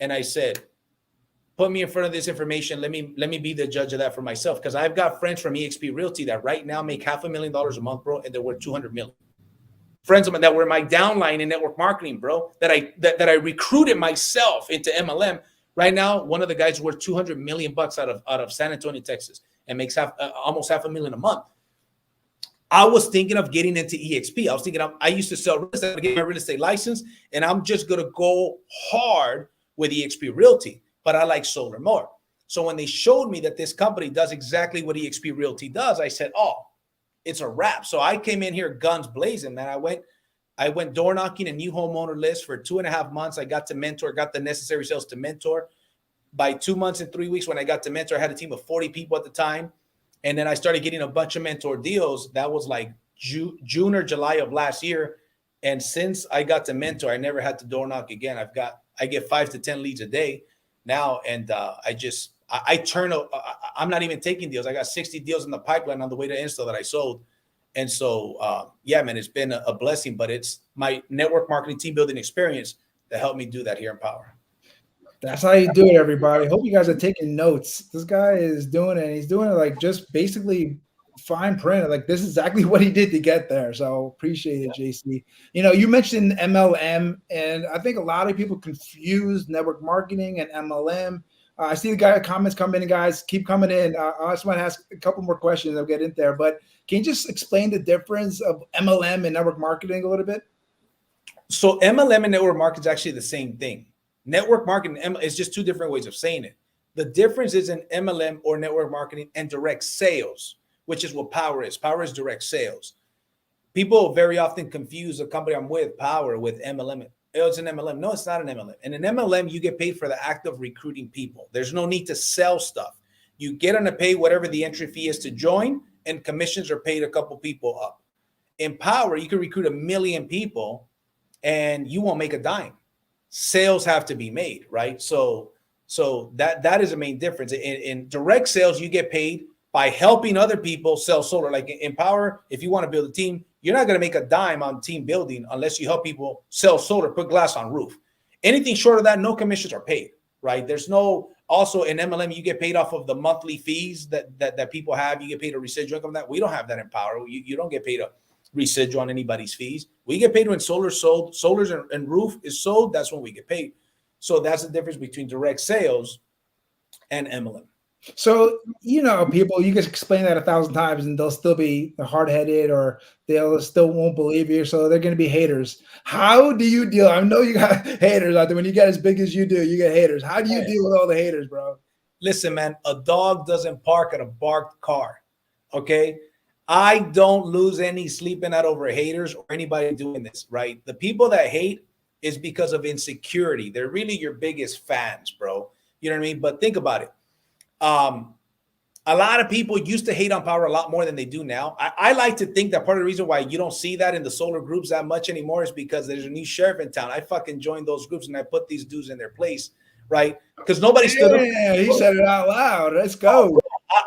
And I said, put me in front of this information. Let me be the judge of that for myself, because I've got friends from EXP Realty that right now make $500,000 a month, bro, and they're worth $200 million. Friends of mine that were my downline in network marketing, bro, that I recruited myself into MLM. Right now, one of the guys worth $200 million out of San Antonio, Texas, and makes almost $500,000 a month. I was thinking of getting into EXP. I was thinking I used to sell real estate, get my real estate license, and I'm just going to go hard with EXP Realty, but I like solar more. So when they showed me that this company does exactly what EXP Realty does, I said, oh, it's a wrap. So I came in here guns blazing, man. I went door knocking a new homeowner list for 2.5 months. I got to mentor, got the necessary sales to mentor. By 2 months and 3 weeks, when I got to mentor, I had a team of 40 people at the time. And then I started getting a bunch of mentor deals. That was like June or July of last year. And since I got to mentor, I never had to door knock again. I get 5 to 10 leads a day now. And I'm not even taking deals. I got 60 deals in the pipeline on the way to install that I sold. And so, yeah, man, it's been a blessing, but it's my network marketing team building experience that helped me do that here in Power. That's how you do it, everybody. Hope you guys are taking notes. This guy is doing it. He's doing it like just basically fine print. Like, this is exactly what he did to get there. So appreciate it, JC. You mentioned MLM, and I think a lot of people confuse network marketing and MLM. I see the comments come in, guys. Keep coming in. I just want to ask a couple more questions. I'll get in there. But can you just explain the difference of MLM and network marketing a little bit? So MLM and network marketing is actually the same thing. Network marketing is just two different ways of saying it. The difference is in MLM or network marketing and direct sales, which is what Power is. Power is direct sales. People very often confuse the company I'm with, Power, with MLM. Oh, it's an MLM. No, it's not an MLM. In an MLM, you get paid for the act of recruiting people. There's no need to sell stuff. You get on to pay whatever the entry fee is to join, and commissions are paid a couple people up. In Power, you can recruit 1 million people and you won't make a dime. Sales have to be made, right? So that is the main difference. In direct sales, you get paid by helping other people sell solar. Like in Power, if you want to build a team, you're not going to make a dime on team building unless you help people sell solar, put glass on roof. Anything short of that, no commissions are paid. right? There's no, also in MLM, you get paid off of the monthly fees that people have. You get paid a residual income. That we don't have that in Power. You don't get paid a residual on anybody's fees. We get paid when solar's sold, and roof is sold. That's when we get paid. So that's the difference between direct sales and MLM. So, people, you can explain that 1,000 times and they'll still be hard-headed, or they'll still won't believe you. So they're going to be haters. How do you deal? I know you got haters out there. When you get as big as you do, you get haters. How do you deal with all the haters, bro? Listen, man, a dog doesn't bark at a parked car. Okay. I don't lose any sleeping out over haters or anybody doing this, right? The people that hate is because of insecurity. They're really your biggest fans, bro. You know what I mean? But think about it. A lot of people used to hate on Power a lot more than they do now. I like to think that part of the reason why you don't see that in the solar groups that much anymore is because there's a new sheriff in town. I fucking joined those groups and I put these dudes in their place, right? Because nobody stood up. Yeah, he said it out loud. Let's go.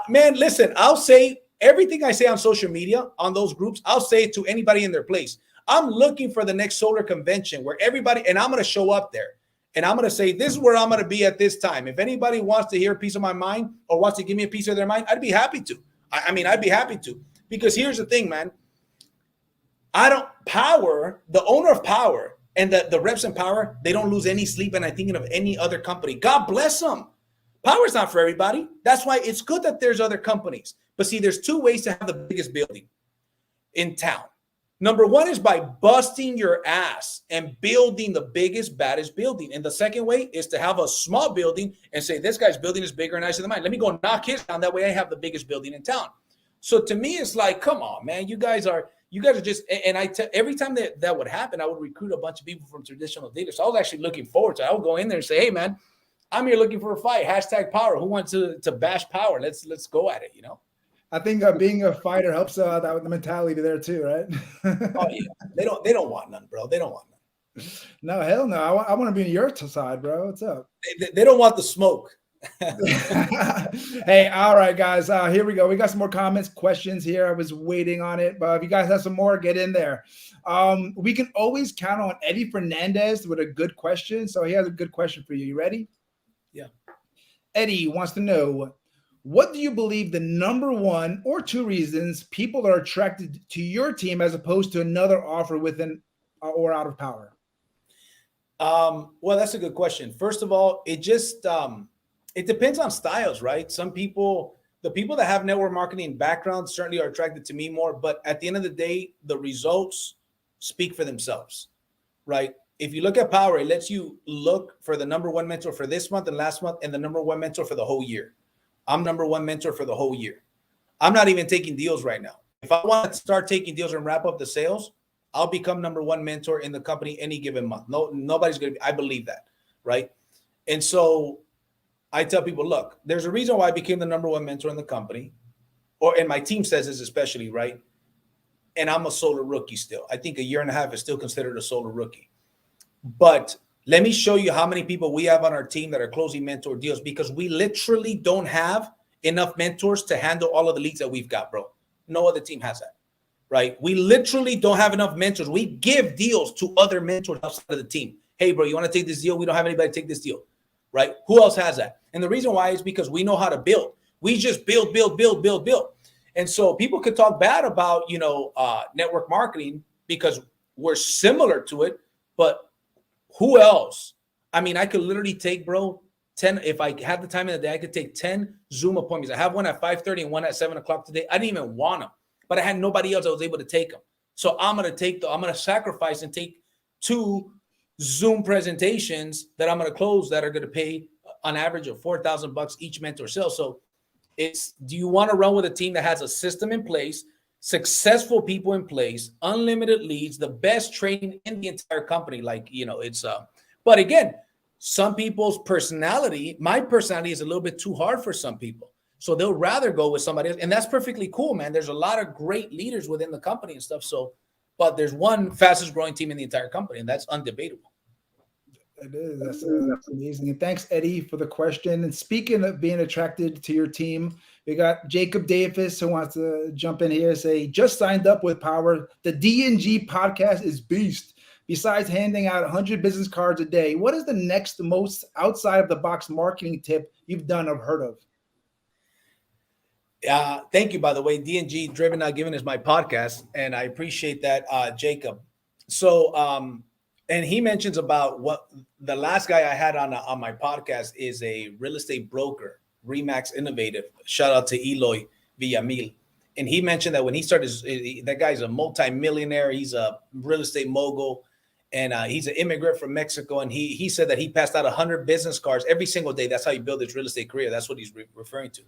Man, listen, I'll say everything I say on social media, on those groups, I'll say it to anybody in their place. I'm looking for the next solar convention where everybody, and I'm going to show up there. And I'm going to say, this is where I'm going to be at this time. If anybody wants to hear a piece of my mind or wants to give me a piece of their mind, I'd be happy to. I'd be happy to. Because here's the thing, man. Power, the owner of Power and the reps in Power, they don't lose any sleep. And I'm thinking of any other company. God bless them. Power's not for everybody. That's why it's good that there's other companies. But see, there's two ways to have the biggest building in town. Number one is by busting your ass and building the biggest, baddest building. And the second way is to have a small building and say, this guy's building is bigger and nicer than mine. Let me go knock his down. That way I have the biggest building in town. So to me, it's like, come on, man, you guys are just, and every time that would happen, I would recruit a bunch of people from traditional dealers. So I was actually looking forward to it. I would go in there and say, hey, man, I'm here looking for a fight. #Power. Who wants to bash Power? Let's go at it, I think being a fighter helps out with the mentality there too, right? Oh yeah, they don't want none, bro. They don't want none. No, hell no. I want to be on your side, bro. What's up? They don't want the smoke. Hey, all right, guys. Here we go. We got some more comments, questions here. I was waiting on it, but if you guys have some more, get in there. We can always count on Eddie Fernandez with a good question. So he has a good question for you. You ready? Yeah. Eddie wants to know, what do you believe the number one or two reasons people are attracted to your team as opposed to another offer within or out of Power? Well, that's a good question. First of all, it just it depends on styles, right? Some people, the people that have network marketing backgrounds certainly are attracted to me more, but at the end of the day, the results speak for themselves, right? If you look at Power, it lets you look for the number one mentor for this month and last month and the number one mentor for the whole year. I'm number one mentor for the whole year. I'm not even taking deals right now. If I want to start taking deals and wrap up the sales, I'll become number one mentor in the company any given month. Nobody's going to be, I believe that, right? And so I tell people, look, there's a reason why I became the number one mentor in the company, and my team says this especially, right? And I'm a solar rookie still. I think a year and a half is still considered a solar rookie. But let me show you how many people we have on our team that are closing mentor deals, because we literally don't have enough mentors to handle all of the leads that we've got, bro. No other team has that, right? We literally don't have enough mentors. We give deals to other mentors outside of the team. Hey, bro, you want to take this deal? We don't have anybody take this deal, right? Who else has that? And the reason why is because we know how to build. We just build. And so people could talk bad about, network marketing because we're similar to it, but who else? I mean, I could literally take, bro, 10. If I had the time in the day, I could take 10 Zoom appointments. I have one at 5:30 and one at 7 o'clock today. I didn't even want them, but I had nobody else that was able to take them. So I'm going to sacrifice and take 2 Zoom presentations that I'm going to close that are going to pay on average of $4,000 each mentor sale. So do you want to run with a team that has a system in place, successful people in place, unlimited leads, the best training in the entire company? But again, some people's personality, my personality is a little bit too hard for some people. So they'll rather go with somebody else. And that's perfectly cool, man. There's a lot of great leaders within the company and stuff. So, but there's one fastest growing team in the entire company, and that's undebatable. It is. That's amazing. And thanks, Eddie, for the question. And speaking of being attracted to your team, we got Jacob Davis who wants to jump in here and say, just signed up with Power. The D&G podcast is beast. Besides handing out 100 business cards a day, what is the next most outside of the box marketing tip you've done or heard of? Thank you, by the way. D&G Driven Not Given is my podcast, and I appreciate that, Jacob. So, and he mentions about what the last guy I had on my podcast is a real estate broker, Remax Innovative. Shout out to Eloy Villamil. And he mentioned that when he started, that guy's a multimillionaire. He's a real estate mogul, and he's an immigrant from Mexico. And he said that he passed out 100 business cards every single day. That's how you build his real estate career. That's what he's referring to.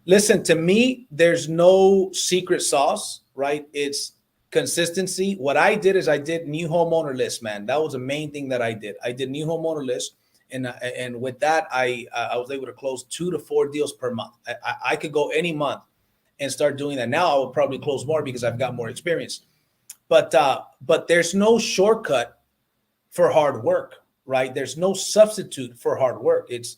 Listen, to me, there's no secret sauce, right? It's consistency. What I did is I did new homeowner lists, man. That was the main thing that I did. I did new homeowner lists. And with that, I was able to close 2 to 4 deals per month. I could go any month and start doing that. Now I will probably close more because I've got more experience. But there's no shortcut for hard work, right? There's no substitute for hard work. It's,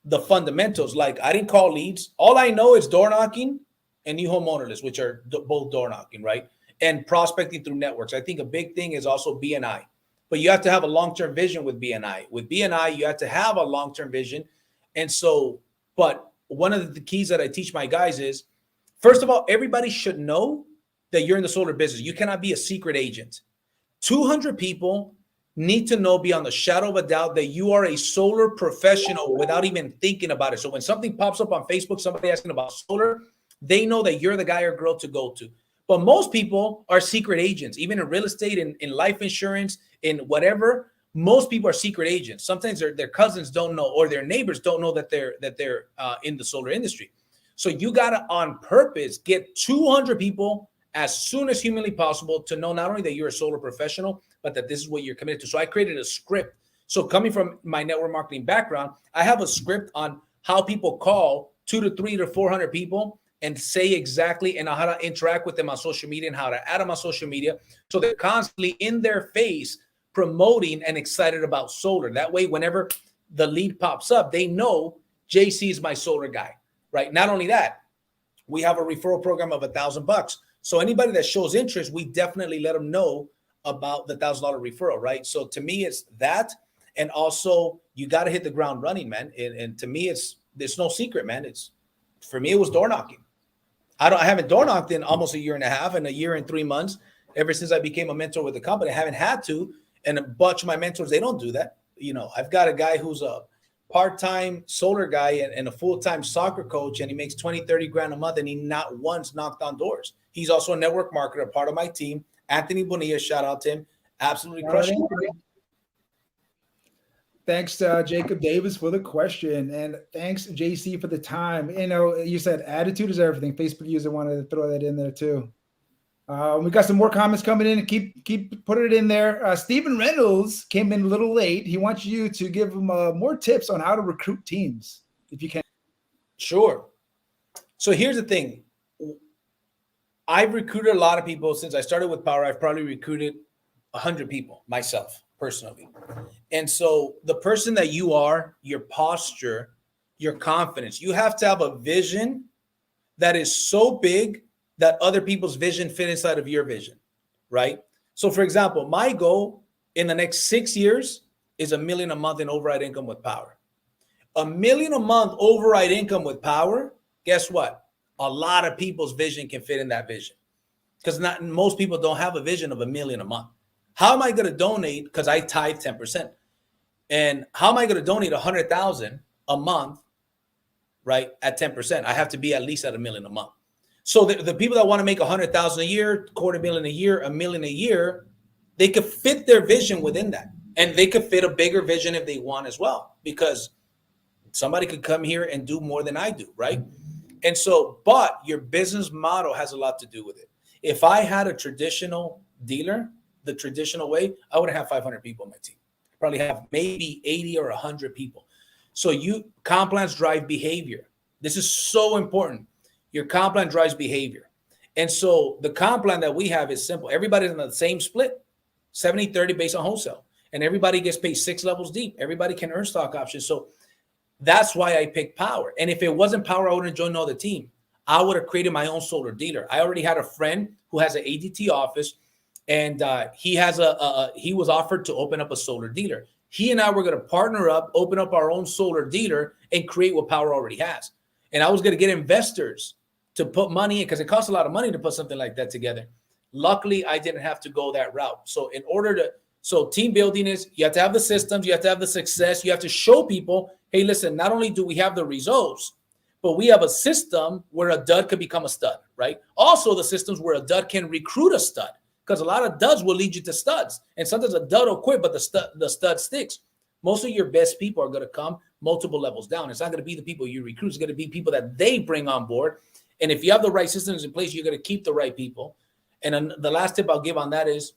the fundamentals. Like, I didn't call leads. All I know is door knocking and new homeowner lists, which are both door knocking, right? And prospecting through networks. I think a big thing is also BNI. But you have to have a long-term vision with BNI. With BNI, you have to have a long-term vision. And so, but one of the keys that I teach my guys is, first of all, everybody should know that you're in the solar business. You cannot be a secret agent. 200 people need to know beyond the shadow of a doubt that you are a solar professional without even thinking about it. So when something pops up on Facebook, somebody asking about solar, they know that you're the guy or girl to go to. But most people are secret agents, even in real estate, in life insurance, in whatever. Most people are secret agents. Sometimes their cousins don't know, or their neighbors don't know that they're in the solar industry. So you got to, on purpose, get 200 people as soon as humanly possible to know not only that you're a solar professional, but that this is what you're committed to. So I created a script. So coming from my network marketing background, I have a script on how people call 2 to 3 to 400 people and say exactly and how to interact with them on social media and how to add them on social media. So they're constantly in their face promoting and excited about solar. That way, whenever the lead pops up, they know JC is my solar guy, right? Not only that, we have a referral program of $1,000. So anybody that shows interest, we definitely let them know about the $1,000 referral, right? So to me, it's that. And also, you got to hit the ground running, man. And to me, there's no secret, man. For me, it was door knocking. I haven't door knocked in almost a year and a half, and a year and 3 months ever since I became a mentor with the company. I haven't had to, and a bunch of my mentors, they don't do that. I've got a guy who's a part-time solar guy and a full-time soccer coach, and he makes 20, 30 grand a month, and he not once knocked on doors. He's also a network marketer, part of my team. Anthony Bonilla, shout out to him. Absolutely crushing it. Thanks, Jacob Davis, for the question. And thanks, JC, for the time. You said attitude is everything. Facebook user wanted to throw that in there too. We got some more comments coming in. Keep putting it in there. Stephen Reynolds came in a little late. He wants you to give him more tips on how to recruit teams, if you can. Sure. So here's the thing. I've recruited a lot of people since I started with Power. I've probably recruited 100 people myself personally. And so the person that you are, your posture, your confidence, you have to have a vision that is so big that other people's vision fit inside of your vision, right? So for example, my goal in the next 6 years is $1 million a month in override income with Power. $1 million a month override income with Power, guess what? A lot of people's vision can fit in that vision, because most people don't have a vision of $1 million a month. How am I going to donate? Because I tithe 10%. And how am I going to donate $100,000 a month, right? At 10%, I have to be at least at $1 million a month. So the people that want to make $100,000 a year, $250,000 a year, $1 million a year, they could fit their vision within that. And they could fit a bigger vision if they want as well, because somebody could come here and do more than I do, right? And so, but your business model has a lot to do with it. If I had a traditional dealer, the traditional way, I wouldn't have 500 people on my team. Probably have maybe 80 or 100 people. So comp plans drive behavior. This is so important. Your comp plan drives behavior. And so the comp plan that we have is simple. Everybody's in the same split, 70-30 based on wholesale. And everybody gets paid 6 levels deep. Everybody can earn stock options. So that's why I picked Power. And if it wasn't Power, I wouldn't join another team. I would have created my own solar dealer. I already had a friend who has an ADT office and he was offered to open up a solar dealer. He and I were going to partner up, open up our own solar dealer, and create what Power already has. And I was going to get investors to put money in, because it costs a lot of money to put something like that together. Luckily, I didn't have to go that route. So team building is, you have to have the systems, you have to have the success, you have to show people, hey, listen, not only do we have the results, but we have a system where a dud could become a stud, right? Also, the systems where a dud can recruit a stud, because a lot of duds will lead you to studs. And sometimes a dud will quit, but the stud sticks. Most of your best people are going to come multiple levels down. It's not going to be the people you recruit. It's going to be people that they bring on board. And if you have the right systems in place, you're going to keep the right people. And then the last tip I'll give on that is,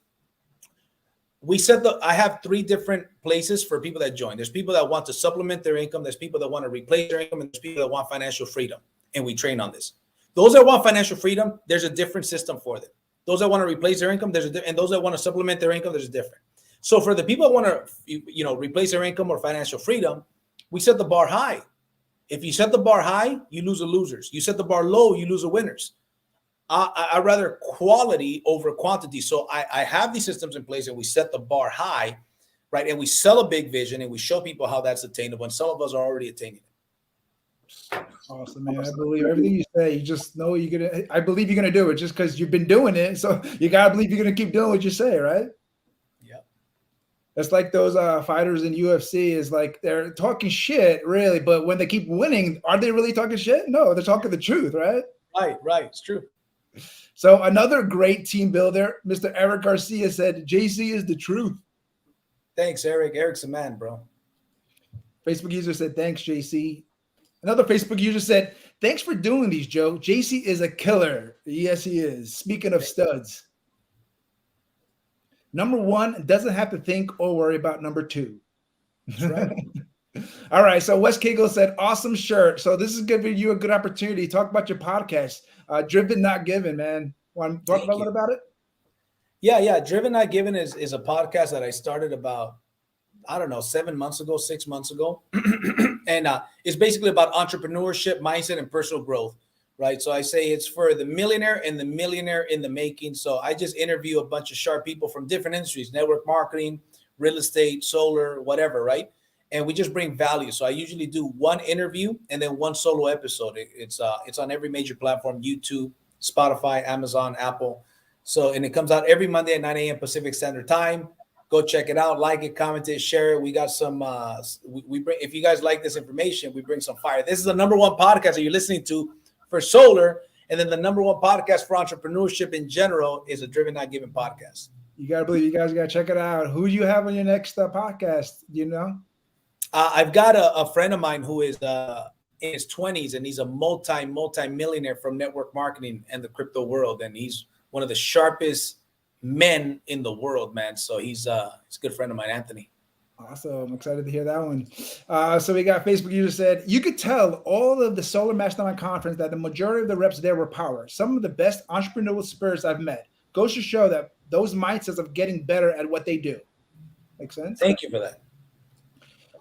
I have 3 different places for people that join. There's people that want to supplement their income. There's people that want to replace their income. And there's people that want financial freedom. And we train on this. Those that want financial freedom, there's a different system for them. Those that want to replace their income, and those that want to supplement their income, there's a different. So for the people that want to, replace their income or financial freedom, we set the bar high. If you set the bar high, you lose the losers. You set the bar low, you lose the winners. I rather quality over quantity. So I have these systems in place, and we set the bar high, right? And we sell a big vision, and we show people how that's attainable. And some of us are already attaining it. Awesome, man. I believe everything you say. You just know I believe you're gonna do it just because you've been doing it. So you gotta believe you're gonna keep doing what you say, right? Yeah. It's like those fighters in UFC is like they're talking shit, really, but when they keep winning, are they really talking shit? No, they're talking the truth, right? Right. It's true. So another great team builder, Mr. Eric Garcia, said, JC is the truth. Thanks, Eric. Eric's a man, bro. Facebook user said, thanks, JC. Another Facebook user said, thanks for doing these, Joe. JC is a killer. Yes, he is. Speaking of studs. Number 1 doesn't have to think or worry about number 2. That's right. All right. So Wes Kegel said, awesome shirt. So this is giving you a good opportunity to talk about your podcast. Driven Not Given, man. Want to talk a little about it? Yeah. Driven Not Given is a podcast that I started about, 7 months ago, 6 months ago. And it's basically about entrepreneurship, mindset, and personal growth, right? So I say it's for the millionaire and the millionaire in the making. So I just interview a bunch of sharp people from different industries, network marketing, real estate, solar, whatever, right? And we just bring value. So I usually do 1 interview and then 1 solo episode. It's on every major platform: YouTube, Spotify, Amazon, Apple. So, and it comes out every Monday at 9 a.m. Pacific Standard Time. Go check it out, like it, comment it, share it. We got some, we bring, if you guys like this information, we bring some fire. This is the number 1 podcast that you're listening to for solar. And then the number 1 podcast for entrepreneurship in general is a Driven Not Given podcast. You got to believe, you guys got to check it out. Who do you have on your next podcast? You know? I've got a friend of mine who is in his 20s, and he's a multi-millionaire from network marketing and the crypto world. And he's one of the sharpest men in the world, man. So he's a good friend of mine, Anthony. Awesome. I'm excited to hear that one. So we got Facebook user said, you could tell all of the Solar Mastermind Conference that the majority of the reps there were power. Some of the best entrepreneurial spirits I've met. Goes to show that those mindsets of getting better at what they do. Make sense? Thank you for that.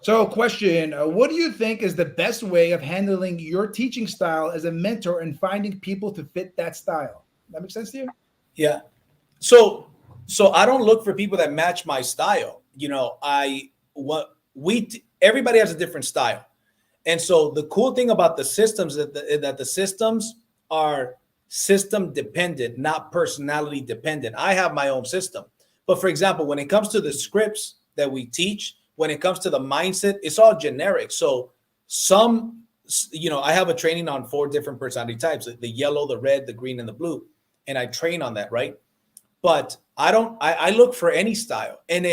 So question, what do you think is the best way of handling your teaching style as a mentor and finding people to fit that style? That makes sense to you? Yeah. So I don't look for people that match my style. Everybody has a different style. And so the cool thing about the systems is that the systems are system dependent, not personality dependent. I have my own system. But for example, when it comes to the scripts that we teach, when it comes to the mindset, it's all generic. So I have a training on 4 different personality types: the yellow, the red, the green, and the blue. And I train on that, right? But I look for any style. And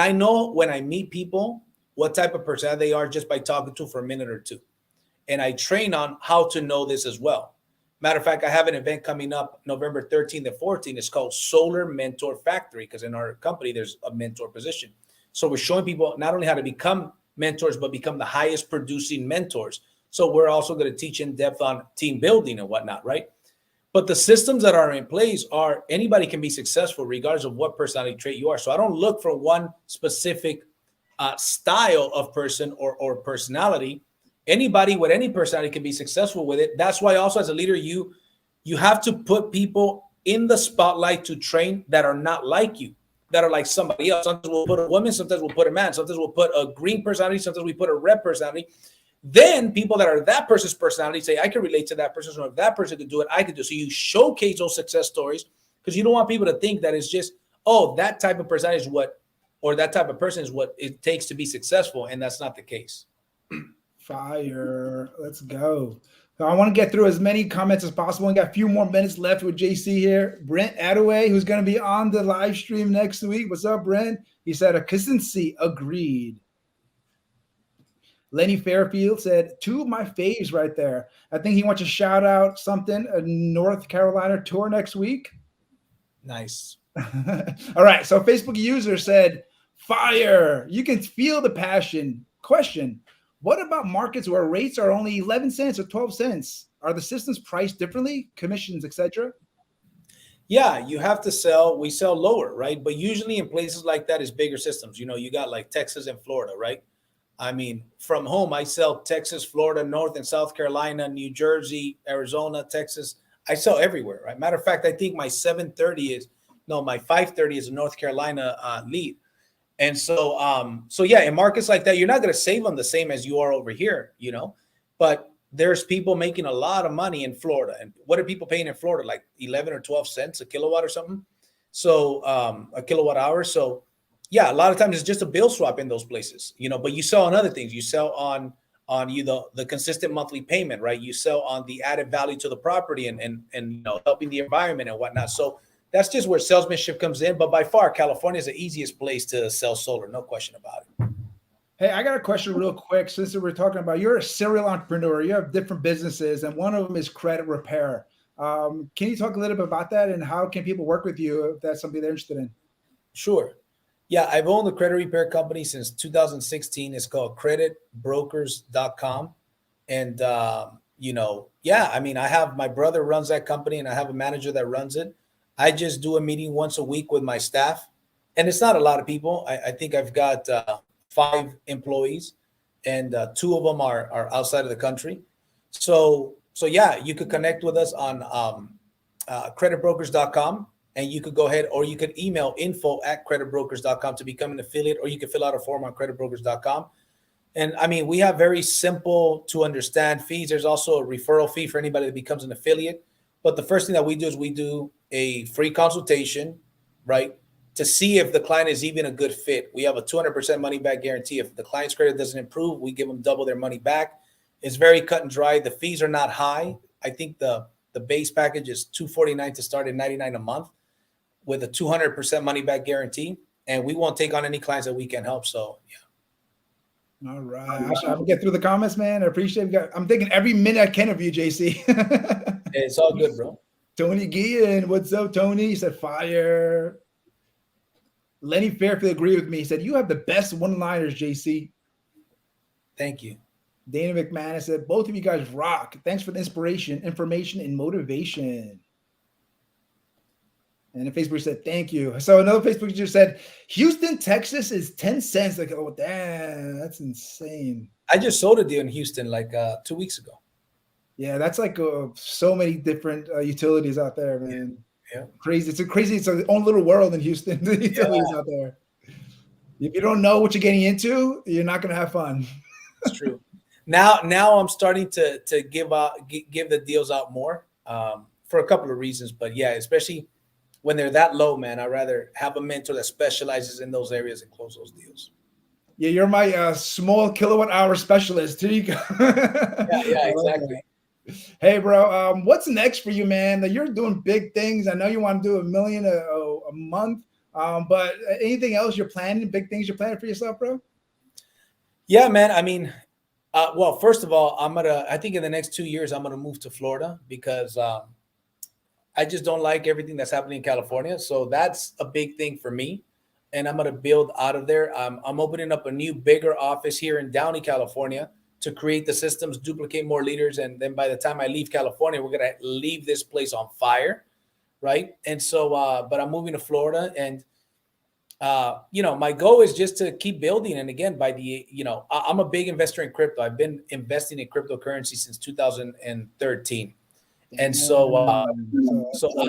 I know when I meet people, what type of personality they are just by talking to for a minute or 2. And I train on how to know this as well. Matter of fact, I have an event coming up November 13th and 14th. It's called Solar Mentor Factory, because in our company, there's a mentor position. So we're showing people not only how to become mentors, but become the highest producing mentors. So we're also going to teach in depth on team building and whatnot, right? But the systems that are in place are anybody can be successful regardless of what personality trait you are. So I don't look for one specific style of person or personality. Anybody with any personality can be successful with it. That's why also as a leader, you have to put people in the spotlight to train that are not like you, that are like somebody else. Sometimes we'll put a woman, sometimes we'll put a man, sometimes we'll put a green personality, sometimes we put a red personality. Then people that are that person's personality say, I can relate to that person. So if that person could do it, I could do it. So you showcase those success stories because you don't want people to think that it's just, oh, that type of personality is what, or that type of person is what it takes to be successful. And that's not the case. Fire. Let's go. So I want to get through as many comments as possible. We got a few more minutes left with JC here. Brent Attaway, who's going to be on the live stream next week. What's up, Brent? He said, a consistency, agreed. Lenny Fairfield said, two of my faves right there. I think he wants to shout out something, a North Carolina tour next week. Nice. All right. So Facebook user said, fire. You can feel the passion. Question. What about markets where rates are only 11 cents or 12 cents? Are the systems priced differently, commissions, etc.? Yeah, you have to sell. We sell lower, right? But usually in places like that is bigger systems. You know, you got like Texas and Florida, right? I mean, from home, I sell Texas, Florida, North and South Carolina, New Jersey, Arizona, Texas. I sell everywhere, right? Matter of fact, I think my 530 is a North Carolina lead. And so, yeah, in markets like that, you're not going to save them the same as you are over here, you know, but there's people making a lot of money in Florida. And what are people paying in Florida? Like 11 or 12 cents a kilowatt or something. So, a kilowatt hour. So, yeah, a lot of times it's just a bill swap in those places, you know, but you sell on other things. You sell on the consistent monthly payment, right? You sell on the added value to the property and you know, helping the environment and whatnot. So that's just where salesmanship comes in. But by far, California is the easiest place to sell solar. No question about it. Hey, I got a question real quick. Since we're talking about, you're a serial entrepreneur, you have different businesses, and one of them is credit repair. Can you talk a little bit about that and how can people work with you if that's something they're interested in? Sure. Yeah, I've owned a credit repair company since 2016. It's called creditbrokers.com. And, you know, yeah, I mean, I have my brother runs that company and I have a manager that runs it. I just do a meeting once a week with my staff. And it's not a lot of people. I think I've got 5 employees and 2 of them are outside of the country. So yeah, you could connect with us on creditbrokers.com. And you could go ahead or you could email info@creditbrokers.com to become an affiliate, or you can fill out a form on creditbrokers.com. And I mean, we have very simple to understand fees. There's also a referral fee for anybody that becomes an affiliate. But the first thing that we do is we do a free consultation, right? To see if the client is even a good fit. We have a 200% money back guarantee. If the client's credit doesn't improve, we give them double their money back. It's very cut and dry. The fees are not high. I think the base package is $249 to start at $99 a month, with a 200% money back guarantee, and we won't take on any clients that we can help. So, yeah. All right. I will get through the comments, man. I appreciate it. I'm thinking every minute I can of you, JC. It's all good, bro. Tony Guillen, what's up, Tony? He said, fire. Lenny Fairfield agreed with me. He said, you have the best one-liners, JC. Thank you. Dana McMahon said, both of you guys rock. Thanks for the inspiration, information, and motivation. And the Facebook said, thank you. So another Facebook user said, Houston, Texas is 10 cents. Like, oh, damn, that's insane. I just sold a deal in Houston like 2 weeks ago. Yeah, that's like so many different utilities out there, man. Yeah. Crazy. It's its own little world in Houston. The utilities out there. If you don't know what you're getting into, you're not going to have fun. That's true. Now I'm starting to give the deals out more for a couple of reasons. But yeah, especially when they're that low, man, I'd rather have a mentor that specializes in those areas and close those deals. Yeah, you're my small kilowatt hour specialist. Here you go. Yeah, exactly. Hey, bro, what's next for you, man? You're doing big things. I know you want to do $1 million a month, but anything else you're planning, big things you're planning for yourself, bro? Yeah, man. I mean, well, first of all, I think in the next 2 years, I'm going to move to Florida because I just don't like everything that's happening in California. So that's a big thing for me. And I'm going to build out of there. I'm opening up a new, bigger office here in Downey, California, to create the systems, duplicate more leaders. And then by the time I leave California, we're going to leave this place on fire. Right. And so, but I'm moving to Florida, and, you know, my goal is just to keep building. And again, I'm a big investor in crypto. I've been investing in cryptocurrency since 2013. And so,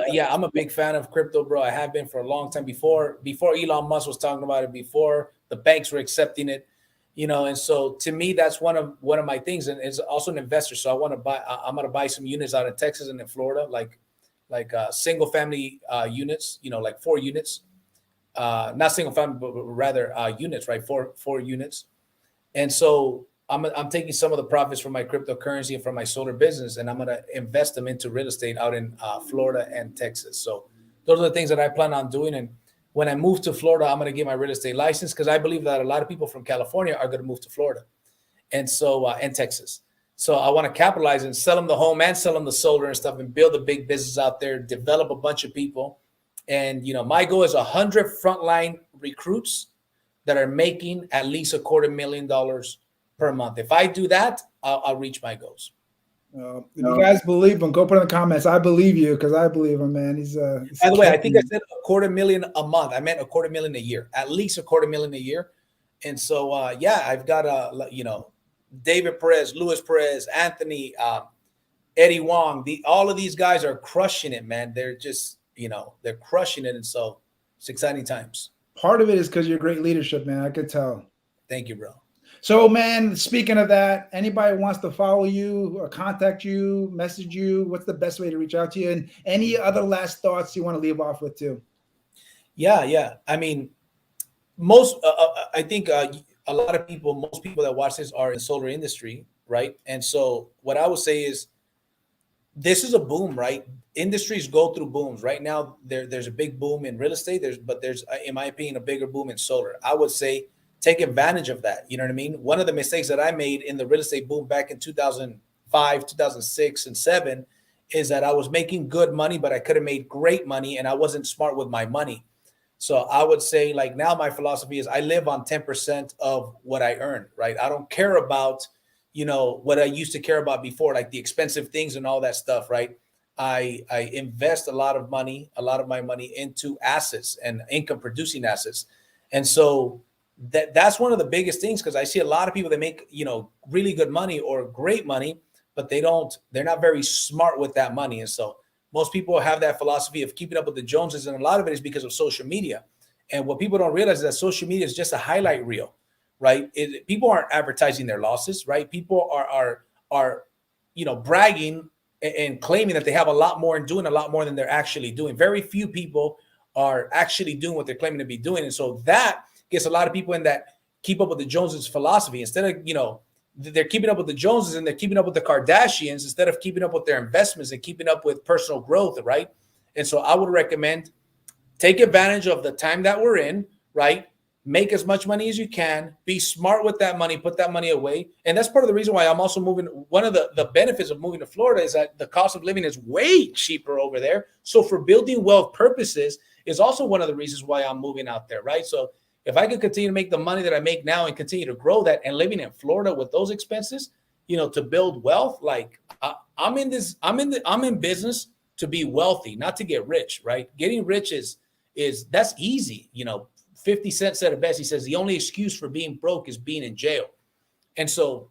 yeah, I'm a big fan of crypto, bro. I have been for a long time before Elon Musk was talking about it, before the banks were accepting it, and so to me, that's one of my things. And it's also an investor. So I'm going to buy some units out of Texas and in Florida, like single family units, like 4 units, not single family, but rather units, right? Four units. And so I'm taking some of the profits from my cryptocurrency and from my solar business, and I'm going to invest them into real estate out in Florida and Texas. So those are the things that I plan on doing. And when I move to Florida, I'm going to get my real estate license, because I believe that a lot of people from California are going to move to Florida, and so and Texas. So I want to capitalize and sell them the home and sell them the solar and stuff, and build a big business out there, develop a bunch of people. And my goal is 100 frontline recruits that are making at least $250,000 per month. If I do that, I'll reach my goals. If you guys believe him, go put in the comments. I believe you, because I believe him, man. He's by the way, I think I said $250,000 a month. I meant $250,000 a year, at least $250,000 a year. And so, yeah, I've got David Perez, Luis Perez, Anthony, Eddie Wong. All of these guys are crushing it, man. They're just, they're crushing it. And so it's exciting times. Part of it is because you're great leadership, man. I could tell. Thank you, bro. So, man, speaking of that, anybody wants to follow you or contact you, message you, what's the best way to reach out to you? And any other last thoughts you want to leave off with too? Yeah. I mean, I think most people that watch this are in the solar industry, right? And so what I would say is, this is a boom, right? Industries go through booms. Right now, there's a big boom in real estate. There's, in my opinion, a bigger boom in solar. I would say take advantage of that. You know what I mean? One of the mistakes that I made in the real estate boom back in 2005, 2006, and 2007 is that I was making good money, but I could have made great money, and I wasn't smart with my money. So I would say, like, now my philosophy is I live on 10% of what I earn, right? I don't care about, what I used to care about before, like the expensive things and all that stuff, right? I invest a lot of my money into assets and income producing assets. And so that's one of the biggest things, because I see a lot of people that make, really good money or great money, but they're not very smart with that money. And so most people have that philosophy of keeping up with the Joneses, and a lot of it is because of social media. And what people don't realize is that social media is just a highlight reel, right? People aren't advertising their losses, right? People are bragging and claiming that they have a lot more and doing a lot more than they're actually doing. Very few people are actually doing what they're claiming to be doing. And so that gets a lot of people in that keep up with the Joneses philosophy. Instead of, they're keeping up with the Joneses and they're keeping up with the Kardashians instead of keeping up with their investments and keeping up with personal growth, right? And so I would recommend take advantage of the time that we're in, right? Make as much money as you can, be smart with that money, put that money away. And that's part of the reason why I'm also moving. One of the benefits of moving to Florida is that the cost of living is way cheaper over there. So for building wealth purposes is also one of the reasons why I'm moving out there, right? So if I could continue to make the money that I make now and continue to grow that, and living in Florida with those expenses, to build wealth, like I'm in business to be wealthy, not to get rich, right? Getting rich is that's easy. 50 Cent said it best. He says the only excuse for being broke is being in jail. And so,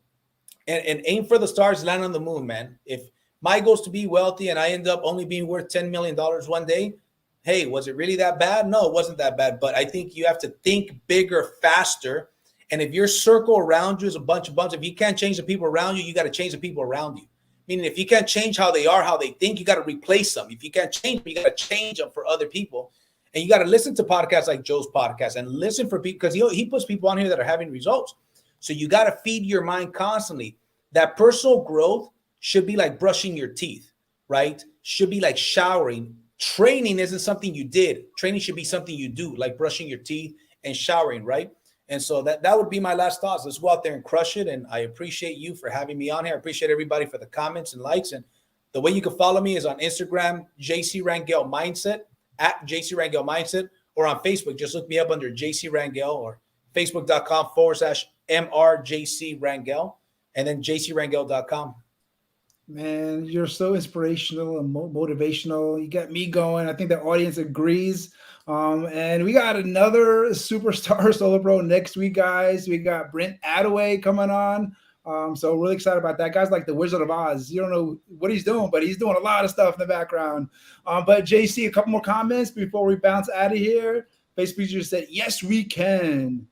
and aim for the stars, land on the moon, man. If my goal is to be wealthy and I end up only being worth $10 million one day, hey, was it really that bad? No, it wasn't that bad. But I think you have to think bigger, faster. And if your circle around you is a bunch, if you can't change the people around you, you got to change the people around you. Meaning, if you can't change how they are, how they think, you got to replace them. If you can't change them, you got to change them for other people. And you got to listen to podcasts like Joe's podcast and listen for people, because he puts people on here that are having results. So you got to feed your mind constantly. That personal growth should be like brushing your teeth, right? Should be like showering. Training isn't something you did. Training should be something you do, like brushing your teeth and showering, right? And so that would be my last thoughts. Let's go out there and crush it. And I appreciate you for having me on here. I appreciate everybody for the comments and likes. And the way you can follow me is on Instagram, JC Rangel Mindset, at JC Rangel Mindset, or on Facebook. Just look me up under JC Rangel, or facebook.com/MRJC Rangel, and then jcrangel.com. Man, you're so inspirational and motivational. You got me going. I think the audience agrees. And we got another superstar solo pro next week, guys. We got Brent Attaway coming on. So really excited about that. Guy's like the Wizard of Oz. You don't know what he's doing, but he's doing a lot of stuff in the background. But JC, a couple more comments before we bounce out of here. Facebook just said, yes, we can.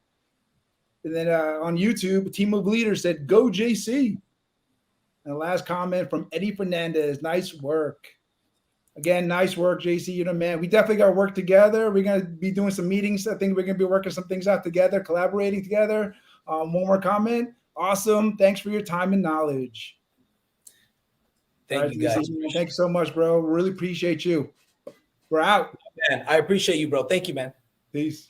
And then on YouTube, a team of leaders said, go JC. And the last comment from Eddie Fernandez, nice work. Again, nice work, JC. You're the man. We definitely got to work together. We're going to be doing some meetings. I think we're going to be working some things out together, collaborating together. One more comment. Awesome. Thanks for your time and knowledge. Thank you, guys. JC, thanks so much, bro. Really appreciate you. We're out. Man, I appreciate you, bro. Thank you, man. Peace.